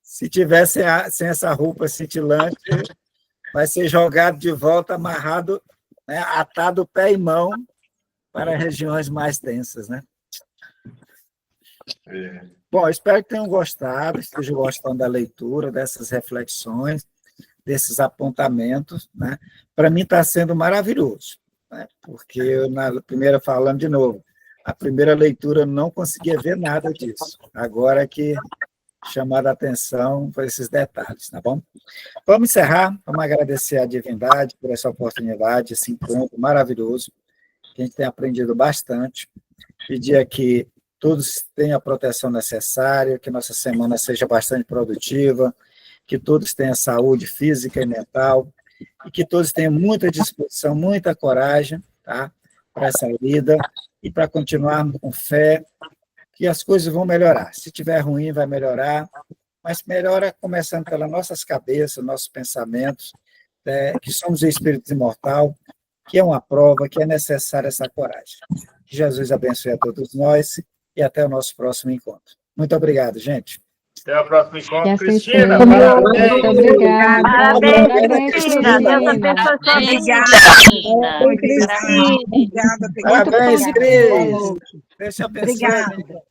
Se tivesse sem essa roupa cintilante, vai ser jogado de volta, amarrado, né? Atado pé e mão para regiões mais densas, né? Bom, espero que tenham gostado, estejam gostando da leitura, dessas reflexões, desses apontamentos, né? Para mim está sendo maravilhoso, né? Porque eu, na primeira, falando de novo, a primeira leitura eu não conseguia ver nada disso. Agora que chamada a atenção por esses detalhes, tá bom? Vamos encerrar, vamos agradecer à divindade por essa oportunidade, esse encontro maravilhoso, que a gente tem aprendido bastante. Pedir aqui todos tenham a proteção necessária, que nossa semana seja bastante produtiva, que todos tenham saúde física e mental, e que todos tenham muita disposição, muita coragem, tá? Para essa vida, e para continuarmos com fé, que as coisas vão melhorar. Se tiver ruim, vai melhorar, mas melhora começando pelas nossas cabeças, nossos pensamentos, que somos espíritos imortais, que é uma prova, que é necessária essa coragem. Que Jesus abençoe a todos nós e até o nosso próximo encontro. Muito obrigado, gente. Até o próximo encontro, assim Cristina. seja. Parabéns. Muito obrigada. Parabéns, Cristina. Deus abençoe sua vida. Parabéns, Cris. Deus te abençoe. Obrigada.